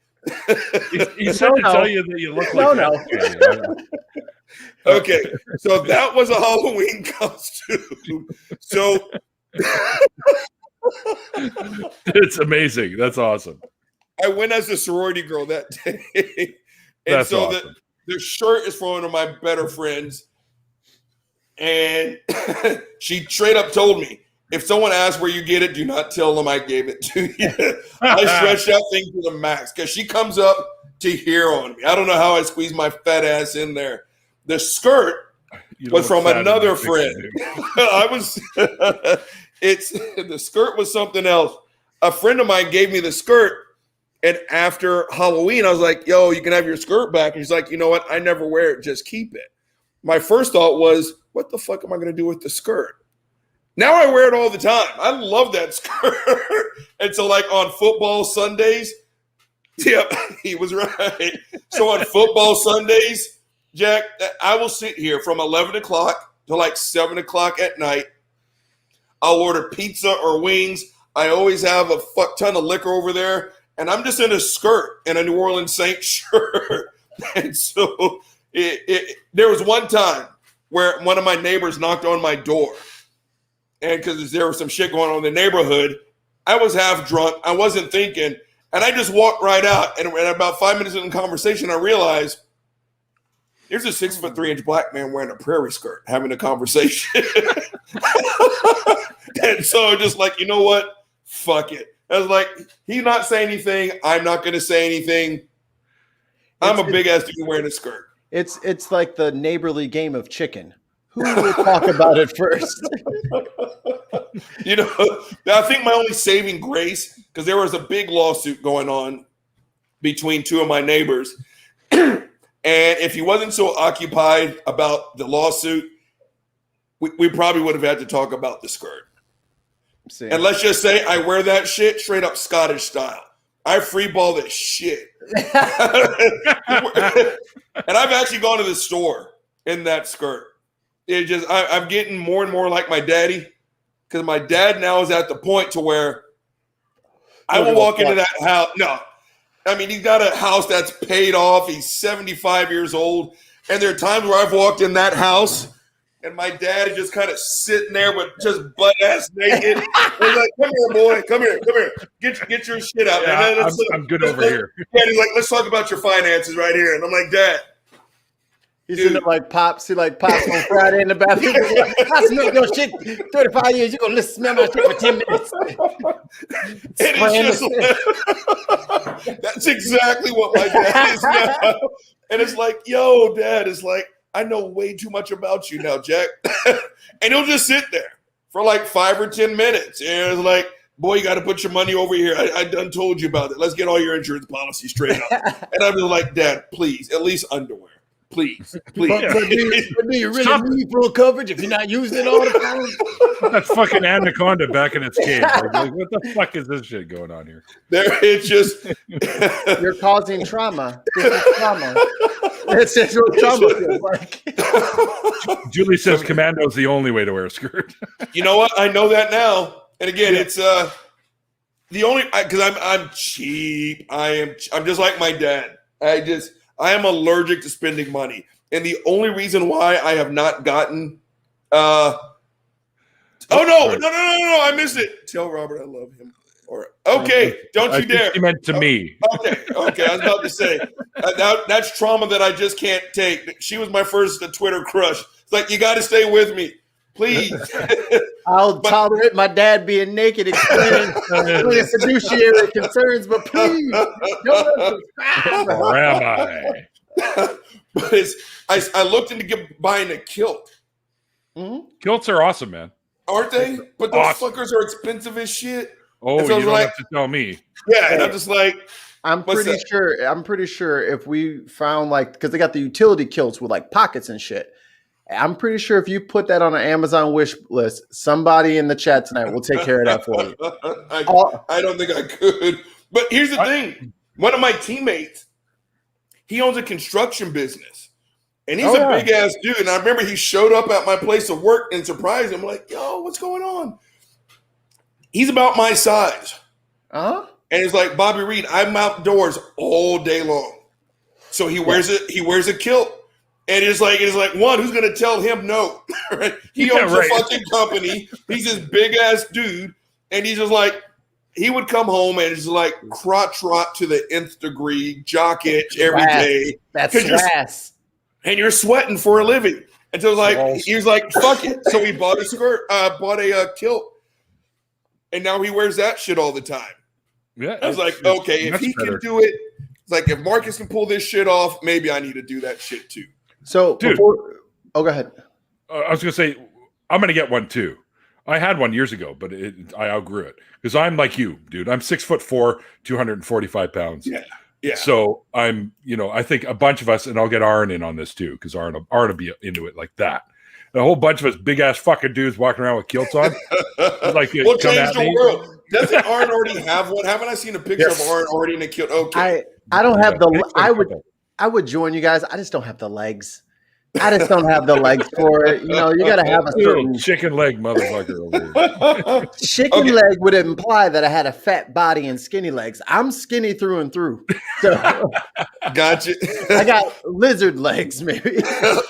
He said to tell you that you look like that. Okay, so that was a Halloween costume. So it's amazing. That's awesome. I went as a sorority girl that day. And that's so awesome. the shirt is for one of my better friends. And she straight up told me, if someone asks where you get it, do not tell them I gave it to you. I stretched that thing to the max because she comes up to here on me. I don't know how I squeezed my fat ass in there. The skirt was from another friend. The skirt was something else. A friend of mine gave me the skirt. And after Halloween, I was like, yo, you can have your skirt back. And he's like, you know what? I never wear it. Just keep it. My first thought was, what the fuck am I going to do with the skirt? Now I wear it all the time. I love that skirt. And so like on football Sundays, yeah, he was right. So on football Sundays, Jack, I will sit here from 11 o'clock to like 7 o'clock at night. I'll order pizza or wings. I always have a fuck ton of liquor over there. And I'm just in a skirt and a New Orleans Saints shirt. And so there was one time where one of my neighbors knocked on my door. and because there was some shit going on in the neighborhood, I was half drunk. I wasn't thinking, and I just walked right out. And about 5 minutes in the conversation, I realized there's a 6'3" black man wearing a prairie skirt having a conversation. And so just like, you know what? Fuck it. I was like, he's not saying anything. I'm not going to say anything. I'm a big ass dude wearing a skirt. It's like the neighborly game of chicken. Who will talk about it first? You know, I think my only saving grace, because there was a big lawsuit going on between two of my neighbors. And if he wasn't so occupied about the lawsuit, we probably would have had to talk about the skirt. See. And let's just say I wear that shit straight up Scottish style. I free ball this shit. And I've actually gone to the store in that skirt. It just I'm getting more and more like my daddy, because my dad now is at the point to where I will walk into that house. No, I mean, he's got a house that's paid off. He's 75 years old. And there are times where I've walked in that house and my dad is just kind of sitting there with just butt ass naked. He's like, come here, boy. Come here. Get your shit out. Yeah, I'm good over here. Yeah, he's like, let's talk about your finances right here. And I'm like, Dad. He's in it like Pops. He like Pops on Friday in the bathroom. I smell your shit 35 years. You're going to smell my shit for 10 minutes. And it's just that's exactly what my dad is now. And it's like, yo, Dad, it's like, I know way too much about you now, Jack. And he'll just sit there for like 5 or 10 minutes. And it's like, boy, you got to put your money over here. I done told you about it. Let's get all your insurance policies straight up. And I'm just like, Dad, please, at least underwear. Please. But do you really need full coverage if you're not using it all the time? That fucking anaconda back in its cage. Like, what the fuck is this shit going on here? It's just you're causing trauma. This is trauma. That's what trauma feels like. Julie says commando is the only way to wear a skirt. You know what? I know that now. And again, it's the only because I'm cheap. I'm just like my dad. I am allergic to spending money. And the only reason why I have not gotten no, I missed it. Tell Robert I love him. Or okay, don't you dare. He meant to me. Okay. I was about to say that's trauma that I just can't take. She was my first Twitter crush. It's like, you got to stay with me, please. I'll tolerate my dad being naked, explaining fiduciary concerns, but please don't. Or am I? But I looked into buying a kilt. Mm-hmm. Kilts are awesome, man. Aren't they? But those fuckers are expensive as shit. Oh, so you don't have to tell me. Yeah, and I'm just like, I'm pretty sure if we found because they got the utility kilts with like pockets and shit. I'm pretty sure if you put that on an Amazon wish list, somebody in the chat tonight will take care of that for you. I don't think I could. But here's the thing. One of my teammates, he owns a construction business. And he's a big-ass dude. And I remember he showed up at my place of work and surprised him. Like, yo, what's going on? He's about my size. Uh-huh. And it's like, Bobby Reed, I'm outdoors all day long. So he wears a kilt. And it's like, one, who's going to tell him no? Right? He owns a fucking company. He's this big ass dude. And he's just like, he would come home and it's like crotch rot to the nth degree, jock itch every day. That's ass. And you're sweating for a living. And so he was like, fuck it. So he bought a kilt. And now he wears that shit all the time. Yeah. I was like, okay, if he can do it, it's like, if Marcus can pull this shit off, maybe I need to do that shit too. So, dude, go ahead. I was going to say, I'm going to get one too. I had one years ago, but I outgrew it because I'm like you, dude. I'm 6'4", 245 pounds. Yeah. So I'm, I think a bunch of us, and I'll get Aaron in on this too, because Aaron will be into it like that. A whole bunch of us big ass fucking dudes walking around with kilts on. Like, we'll change the world. Doesn't Aaron already have one? Haven't I seen a picture of Aaron already in a kilt? Okay. I don't have I would join you guys. I just don't have the legs. I just don't have the legs for it. You got to have a certain chicken leg motherfucker over here. Chicken leg would imply that I had a fat body and skinny legs. I'm skinny through and through. So gotcha. I got lizard legs, maybe.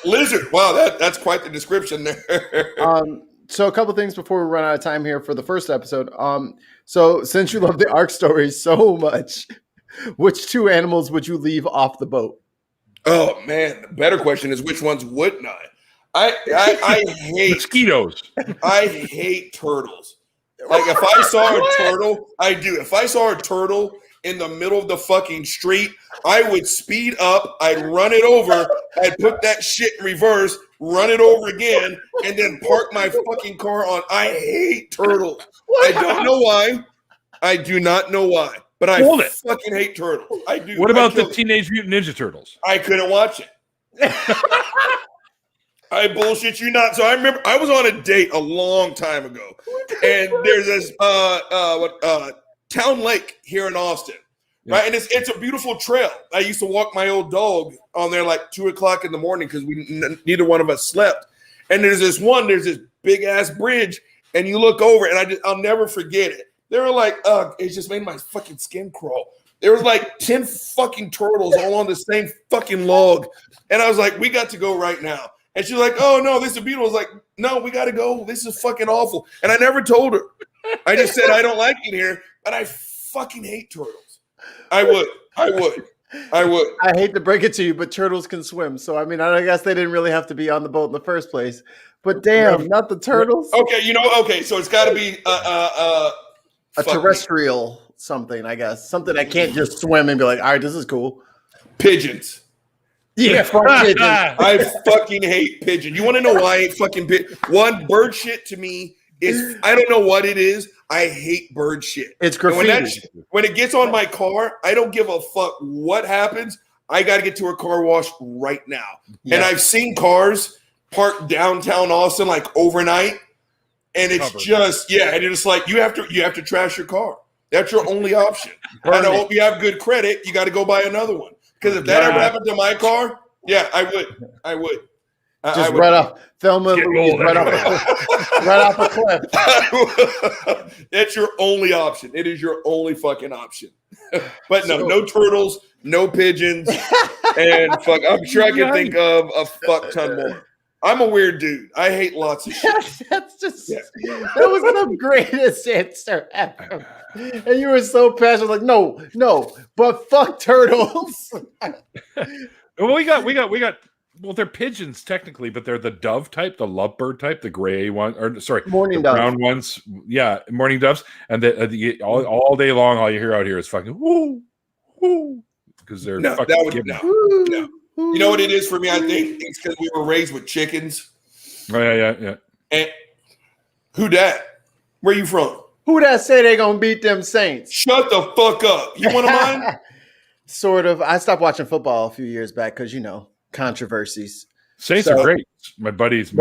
Lizard. Wow, that's quite the description there. So a couple things before we run out of time here for the first episode. So since you love the Ark stories so much, which 2 animals would you leave off the boat? Oh man, the better question is which ones wouldn't I hate Mosquitoes. I hate turtles. Like if I saw a turtle, I do. If I saw a turtle in the middle of the fucking street, I would speed up, I'd run it over, I'd put that shit in reverse, run it over again, and then park my fucking car on. I hate turtles. I don't know why. I do not know why. But I fucking hate turtles. I do. What about the Teenage Mutant Ninja Turtles? I couldn't watch it. I bullshit you not. So I remember I was on a date a long time ago, and there's this Town Lake here in Austin, right? And it's a beautiful trail. I used to walk my old dog on there like 2:00 in the morning because neither one of us slept. And there's this big ass bridge, and you look over, and I'll never forget it. They were like, it just made my fucking skin crawl. There was like 10 fucking turtles all on the same fucking log, and I was like, we got to go right now. And she's like, oh, no, this is beautiful. I was like, no, we got to go. This is fucking awful. And I never told her. I just said, I don't like it here, but I fucking hate turtles. I would. I hate to break it to you, but turtles can swim. So, I mean, I guess they didn't really have to be on the boat in the first place. But damn, not the turtles. Okay, so it's got to be a terrestrial something, I guess. Something that can't just swim and be like, all right, this is cool. Pigeons. Yeah, fuck pigeons. I fucking hate pigeons. You want to know why I hate fucking pigeons? One, bird shit to me is, I don't know what it is. I hate bird shit. It's graffiti. When it gets on my car, I don't give a fuck what happens. I got to get to a car wash right now. Yeah. And I've seen cars parked downtown Austin like overnight, and it's just, and you're just like, you have to trash your car. That's your only option. And I hope you have good credit. You got to go buy another one. Because if that ever happened to my car, I would. Just right off, Thelma and Louise, right off a cliff. That's your only option. It is your only fucking option. But no turtles, no pigeons, and fuck. I'm sure I can think of a fuck ton more. I'm a weird dude. I hate lots of shit. That's just that was the greatest answer ever. And you were so passionate, like, no, but fuck turtles. Well, we got. Well, they're pigeons technically, but they're the dove type, the lovebird type, the gray one, or sorry, morning doves. Brown ones. Yeah, morning doves, and all day long, all you hear out here is fucking woo, woo, because they're fucking no. You know what it is for me? I think it's because we were raised with chickens. Oh yeah. And who dat? Where you from? Who that say they gonna beat them Saints? Shut the fuck up. You want to mind? Sort of. I stopped watching football a few years back because controversies. Saints are great. My buddy's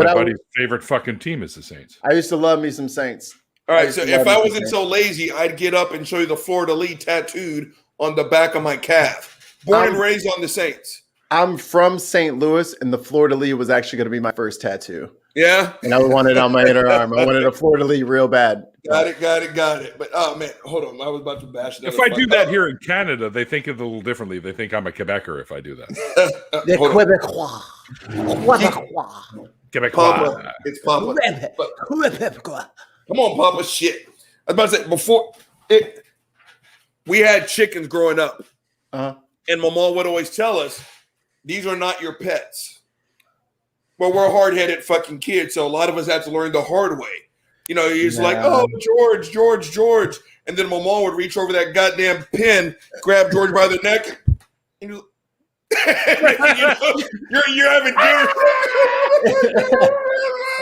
favorite fucking team is the Saints. I used to love me some Saints. All right, so if I wasn't so lazy, I'd get up and show you the Fleur-de-Lis tattooed on the back of my calf. Born and raised on the Saints. I'm from St. Louis, and the Fleur-de-Lis was actually going to be my first tattoo. Yeah? And I wanted it on my inner arm. I wanted a Fleur-de-Lis real bad. Got it. But, oh, man, hold on. I was about to bash that. If I do that here in Canada, they think it a little differently. They think I'm a Quebecer if I do that. The Quebecois. Quebecois. Papa. It's Papa. Quebecois. Come on, Papa. Shit. I was about to say, we had chickens growing up. Uh-huh. And my mom would always tell us, these are not your pets. Well, we're hard-headed fucking kids, so a lot of us have to learn the hard way. You know, he's like, oh, George. And then my mom would reach over that goddamn pen, grab George by the neck, and you're having dinner.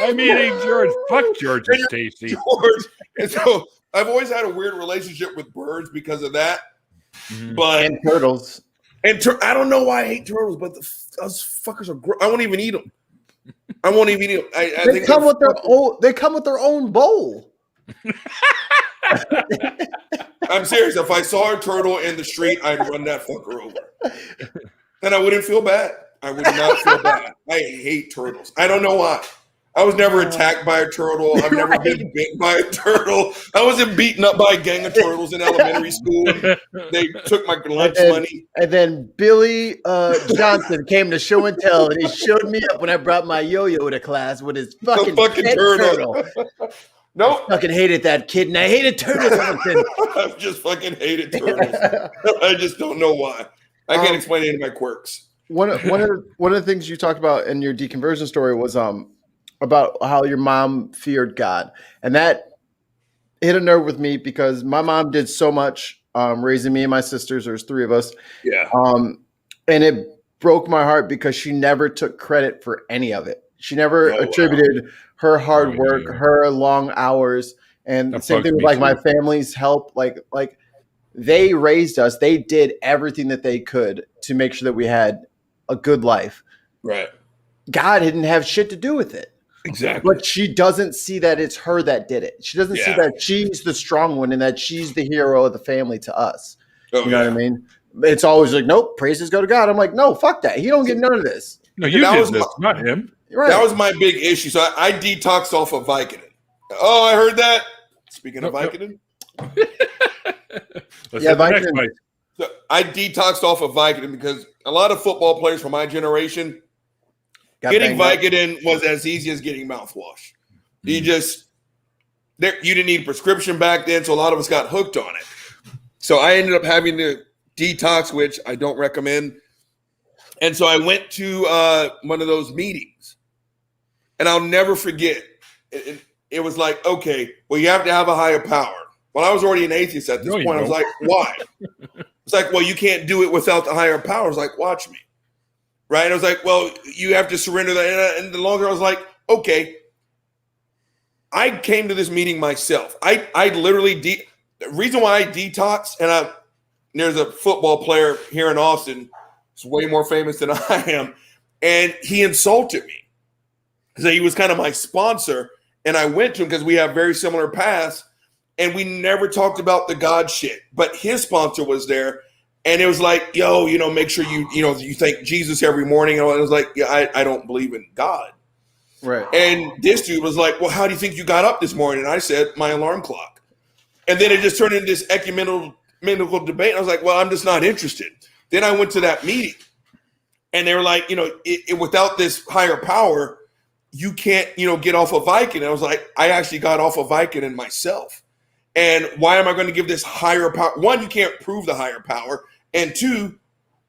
I'm eating George. Fuck George and Stacy. George. And so I've always had a weird relationship with birds because of that. Mm-hmm. And turtles. And I don't know why I hate turtles, but those fuckers are I won't even eat them. I won't even eat them. They come with their own bowl. I'm serious. If I saw a turtle in the street, I'd run that fucker over. And I wouldn't feel bad. I would not feel bad. I hate turtles. I don't know why. I was never attacked by a turtle. I've never been bit by a turtle. I wasn't beaten up by a gang of turtles in elementary school. They took my lunch money. And then Billy Johnson came to show and tell, and he showed me up when I brought my yo-yo to class with his fucking turtle. Nope. I fucking hated that kid, and I hated turtles. I just fucking hated turtles. I just don't know why. I can't explain any of my quirks. One of the things you talked about in your deconversion story was about how your mom feared God, and that hit a nerve with me because my mom did so much raising me and my sisters. There's three of us. Yeah. And it broke my heart because she never took credit for any of it. She never attributed her hard work, her long hours, and the same thing with like my family's help. Like they raised us. They did everything that they could to make sure that we had a good life. Right. God didn't have shit to do with it. Exactly. But she doesn't see that it's her that did it. She doesn't see that she's the strong one and that she's the hero of the family to us. You know what I mean? It's always like, nope, praises go to God. I'm like, no, fuck that. He don't get none of this. No, you did this, not him. Right. That was my big issue. So I detoxed off of Vicodin. Oh, I heard that. Speaking of Vicodin. Vicodin. So I detoxed off of Vicodin because a lot of football players from my generation, getting Vicodin was as easy as getting mouthwash. You didn't need a prescription back then, so a lot of us got hooked on it. So I ended up having to detox, which I don't recommend. And so I went to one of those meetings, and I'll never forget. It was like, okay, well, you have to have a higher power. Well, I was already an atheist at this point. I was like, why? It's like, well, you can't do it without the higher power. I was like, watch me. Right? And I was like, well, you have to surrender that. And the longer I was like, okay, I came to this meeting myself. I literally, the reason why I detoxed, and there's a football player here in Austin, he's way more famous than I am, and he insulted me. So he was kind of my sponsor, and I went to him because we have very similar paths, and we never talked about the God shit. But his sponsor was there, and it was like, yo, make sure you thank Jesus every morning. And I was like, yeah, I don't believe in God. Right. And this dude was like, well, how do you think you got up this morning? And I said, my alarm clock. And then it just turned into this ecumenical debate. And I was like, well, I'm just not interested. Then I went to that meeting, and they were like, without this higher power, you can't, get off of Vicodin. And I was like, I actually got off of Vicodin myself. And why am I going to give this higher power? One, you can't prove the higher power. And two,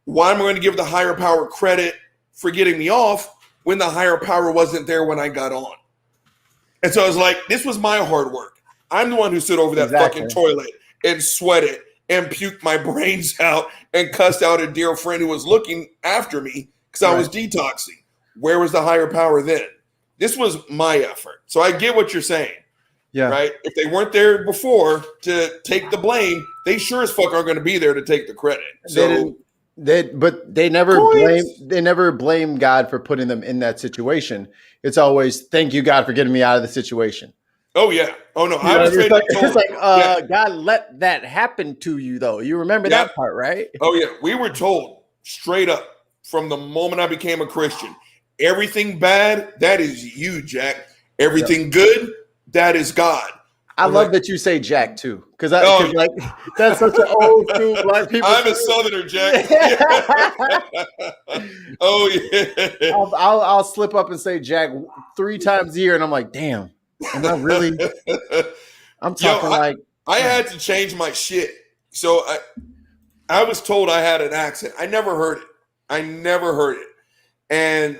why am I going to give the higher power credit for getting me off when the higher power wasn't there when I got on? And so I was like, this was my hard work. I'm the one who stood over that fucking toilet and sweated and puked my brains out and cussed out a dear friend who was looking after me because I was detoxing. Where was the higher power then? This was my effort. So I get what you're saying. Yeah. Right. If they weren't there before to take the blame, they sure as fuck aren't going to be there to take the credit. So they never blame God for putting them in that situation. It's always, thank you, God, for getting me out of the situation. Oh yeah. Oh no. It's like God let that happen to you though. You remember that part, right? Oh yeah. We were told straight up from the moment I became a Christian, everything bad, that is you, Jack. Everything good, that is God. I love that you say Jack too, because that's such an old school black people. I'm a Southerner, Jack. Oh yeah. I'll slip up and say Jack 3 times a year, and I'm like, damn, am I really? I'm talking I had to change my shit. So I was told I had an accent. I never heard it. And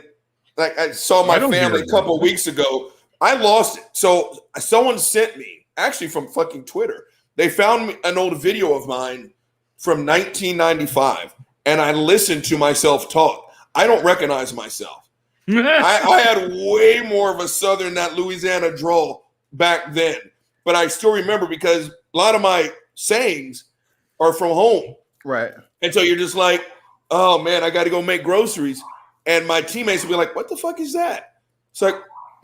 like I saw my family a couple weeks ago. I lost it. So someone sent me, actually from fucking Twitter, they found an old video of mine from 1995, and I listened to myself talk. I don't recognize myself. I had way more of a Southern, that Louisiana drawl back then, but I still remember because a lot of my sayings are from home. Right. And so you're just like, oh man, I got to go make groceries. And my teammates would be like, what the fuck is that? It's like,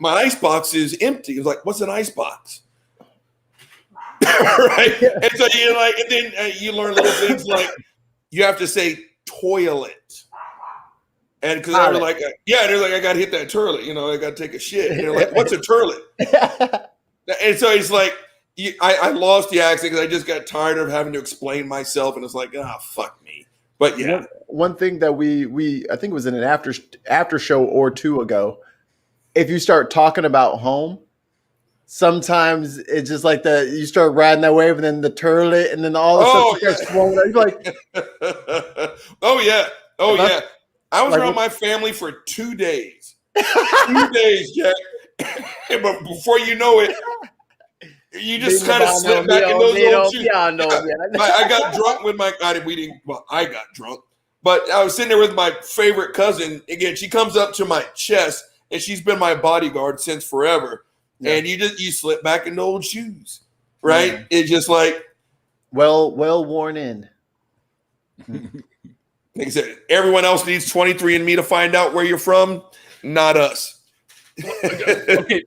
my icebox is empty. It's like, what's an icebox? Right? And so you're like, and then you learn little things like you have to say toilet. And because I was like, they're like, I got to hit that toilet. You know, I got to take a shit. And they're like, what's a toilet? And so he's like, I lost the accent because I just got tired of having to explain myself. And it's like, fuck me. But yeah. One thing that we I think it was in an after show or two ago, if you start talking about home, sometimes it's just like you start riding that wave and then the toilet and then all of a sudden starts flowing. You're like, oh yeah. I was around my family for 2 days. 2 days, Jack. But before you know it, you just kind of slip back in those old shoes. I got drunk with I got drunk. But I was sitting there with my favorite cousin. Again, she comes up to my chest, and she's been my bodyguard since forever. Yeah. And you slip back into old shoes, right? Yeah. It's just like well worn in. Like I said, everyone else needs 23andMe to find out where you're from, not us. Okay.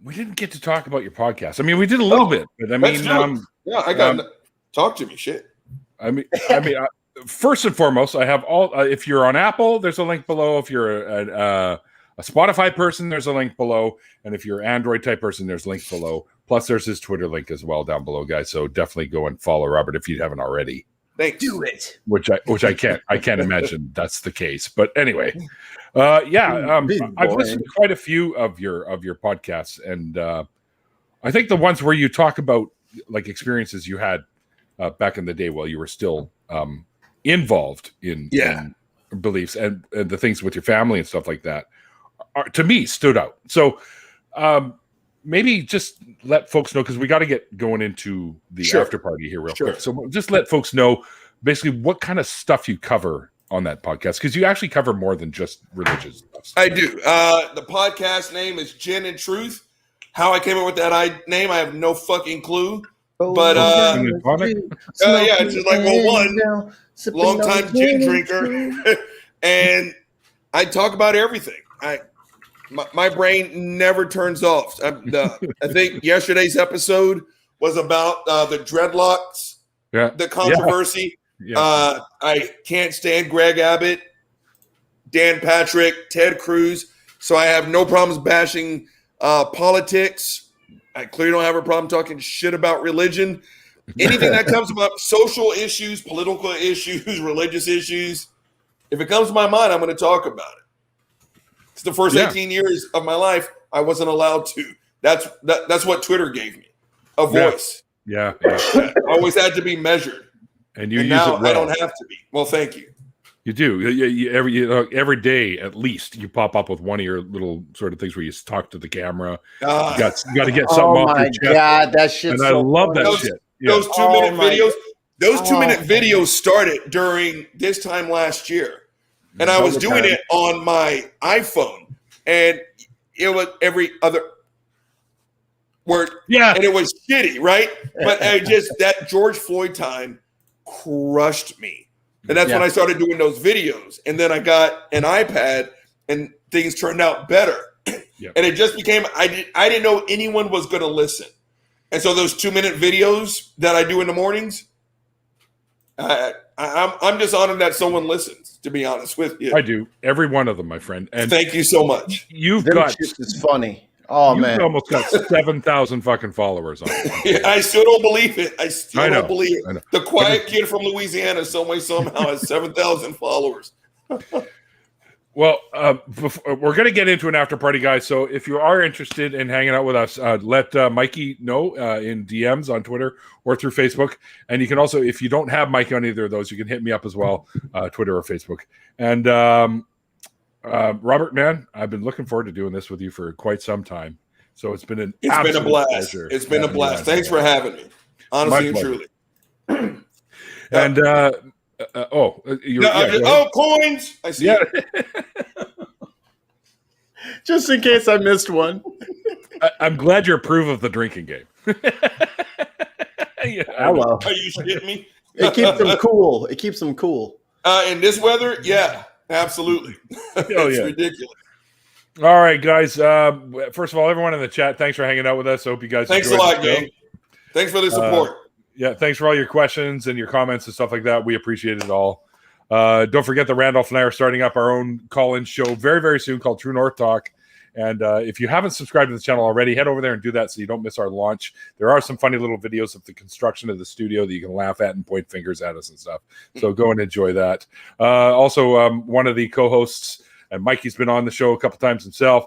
We didn't get to talk about your podcast. I mean, we did a little bit, but I mean, I got talk to me, shit. I mean, first and foremost, I have all. If you're on Apple, there's a link below. If you're a Spotify person, there's a link below, and if you're an Android type person, there's a link below. Plus, there's his Twitter link as well down below, guys. So definitely go and follow Robert if you haven't already. Thanks. Do it. Which I can't imagine that's the case. But anyway, I've listened to quite a few of your podcasts, and I think the ones where you talk about like experiences you had back in the day while you were still involved in beliefs and the things with your family and stuff like that, to me stood out. So maybe just let folks know, because we got to get going into the after party here real quick. So just let folks know basically what kind of stuff you cover on that podcast, because you actually cover more than just religious stuff. I do. The podcast name is Gin and Truth. How I came up with that name, I have no fucking clue. But it's just like, one long time gin drinker, and I talk about everything. My brain never turns off. I think yesterday's episode was about the dreadlocks, the controversy. Yeah. I can't stand Greg Abbott, Dan Patrick, Ted Cruz, so I have no problems bashing politics. I clearly don't have a problem talking shit about religion. Anything that comes about social issues, political issues, religious issues, if it comes to my mind, I'm going to talk about it. It's the first 18 years of my life I wasn't allowed to. That's what Twitter gave me, a voice. Yeah. I always had to be measured. And you use now it well. I don't have to be. Well, thank you. You do. Every day, at least, you pop up with one of your little sort of things where you talk to the camera. You got to get something off your chest. Oh, my God. That shit's and I love that shit. Those 2-minute videos. Those 2-minute videos started during this time last year. And I was doing it on my iPhone. And it was every other word. Yeah. And it was shitty, right? But that George Floyd time crushed me. And that's when I started doing those videos. And then I got an iPad and things turned out better. Yep. And it just became, I didn't know anyone was going to listen. And so those 2-minute videos that I do in the mornings, I'm just honored that someone listens, to be honest with you. I do. Every one of them, my friend. And thank you so much. You've got, it's funny. Oh, man. You've almost got 7,000 fucking followers on it. I still don't believe it. I still don't believe it. The quiet kid from Louisiana somehow has 7,000 followers. Well, we're going to get into an after party, guys. So if you are interested in hanging out with us, let Mikey know in DMs on Twitter or through Facebook. And you can also, if you don't have Mikey on either of those, you can hit me up as well, Twitter or Facebook. And Robert, man, I've been looking forward to doing this with you for quite some time. So it's been a blast. Pleasure. It's been a blast. Thanks for having me. Honestly and truly. And coins. I see. Yeah. Just in case I missed one. I'm glad you approve of the drinking game. Hello. Are you shitting me? It keeps them cool. It keeps them cool. In this weather, yeah, absolutely. It's ridiculous. All right, guys. First of all, everyone in the chat, thanks for hanging out with us. I hope you guys Thanks a lot, gang. Thanks for the support. Thanks for all your questions and your comments and stuff like that. We appreciate it all. Don't forget that Randolph and I are starting up our own call-in show very, very soon called True North Talk. And if you haven't subscribed to the channel already, head over there and do that so you don't miss our launch. There are some funny little videos of the construction of the studio that you can laugh at and point fingers at us and stuff. So go and enjoy that. Also, one of the co-hosts, and Mikey's been on the show a couple times himself,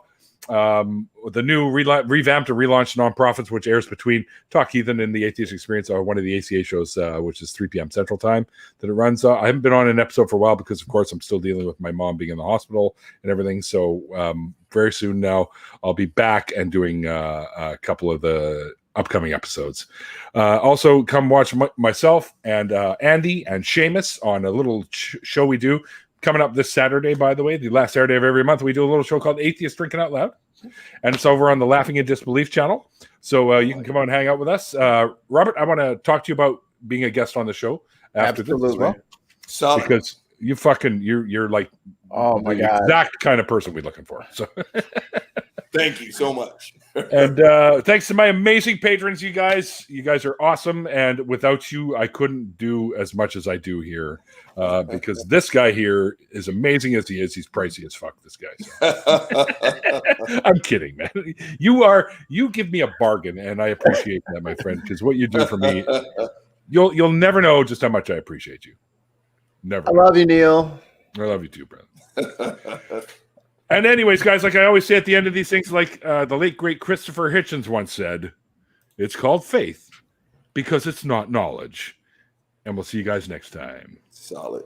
the new revamped or relaunched Nonprofits, which airs between Talk Heathen and the Atheist Experience, are one of the ACA shows, which is 3 p.m. Central Time that it runs. I haven't been on an episode for a while because, of course, I'm still dealing with my mom being in the hospital and everything. So very soon now, I'll be back and doing a couple of the upcoming episodes. Also, come watch myself and Andy and Seamus on a little show we do. Coming up this Saturday, by the way, the last Saturday of every month, we do a little show called Atheist Drinking Out Loud. And it's over on the Laughing and Disbelief channel. So you can come on and hang out with us. Robert, I want to talk to you about being a guest on the show after this as well. Solid. Because you're like my God, exact kind of person we're looking for. So thank you so much. And thanks to my amazing patrons, you guys. You guys are awesome. And without you, I couldn't do as much as I do here because this guy here, as amazing as he is, he's pricey as fuck, this guy. So. I'm kidding, man. You give me a bargain, and I appreciate that, my friend, because what you do for me, you'll never know just how much I appreciate you. Never. I love you, Neil. I love you too, brother. And anyways, guys, like I always say at the end of these things, like the late, great Christopher Hitchens once said, it's called faith because it's not knowledge. And we'll see you guys next time. Solid.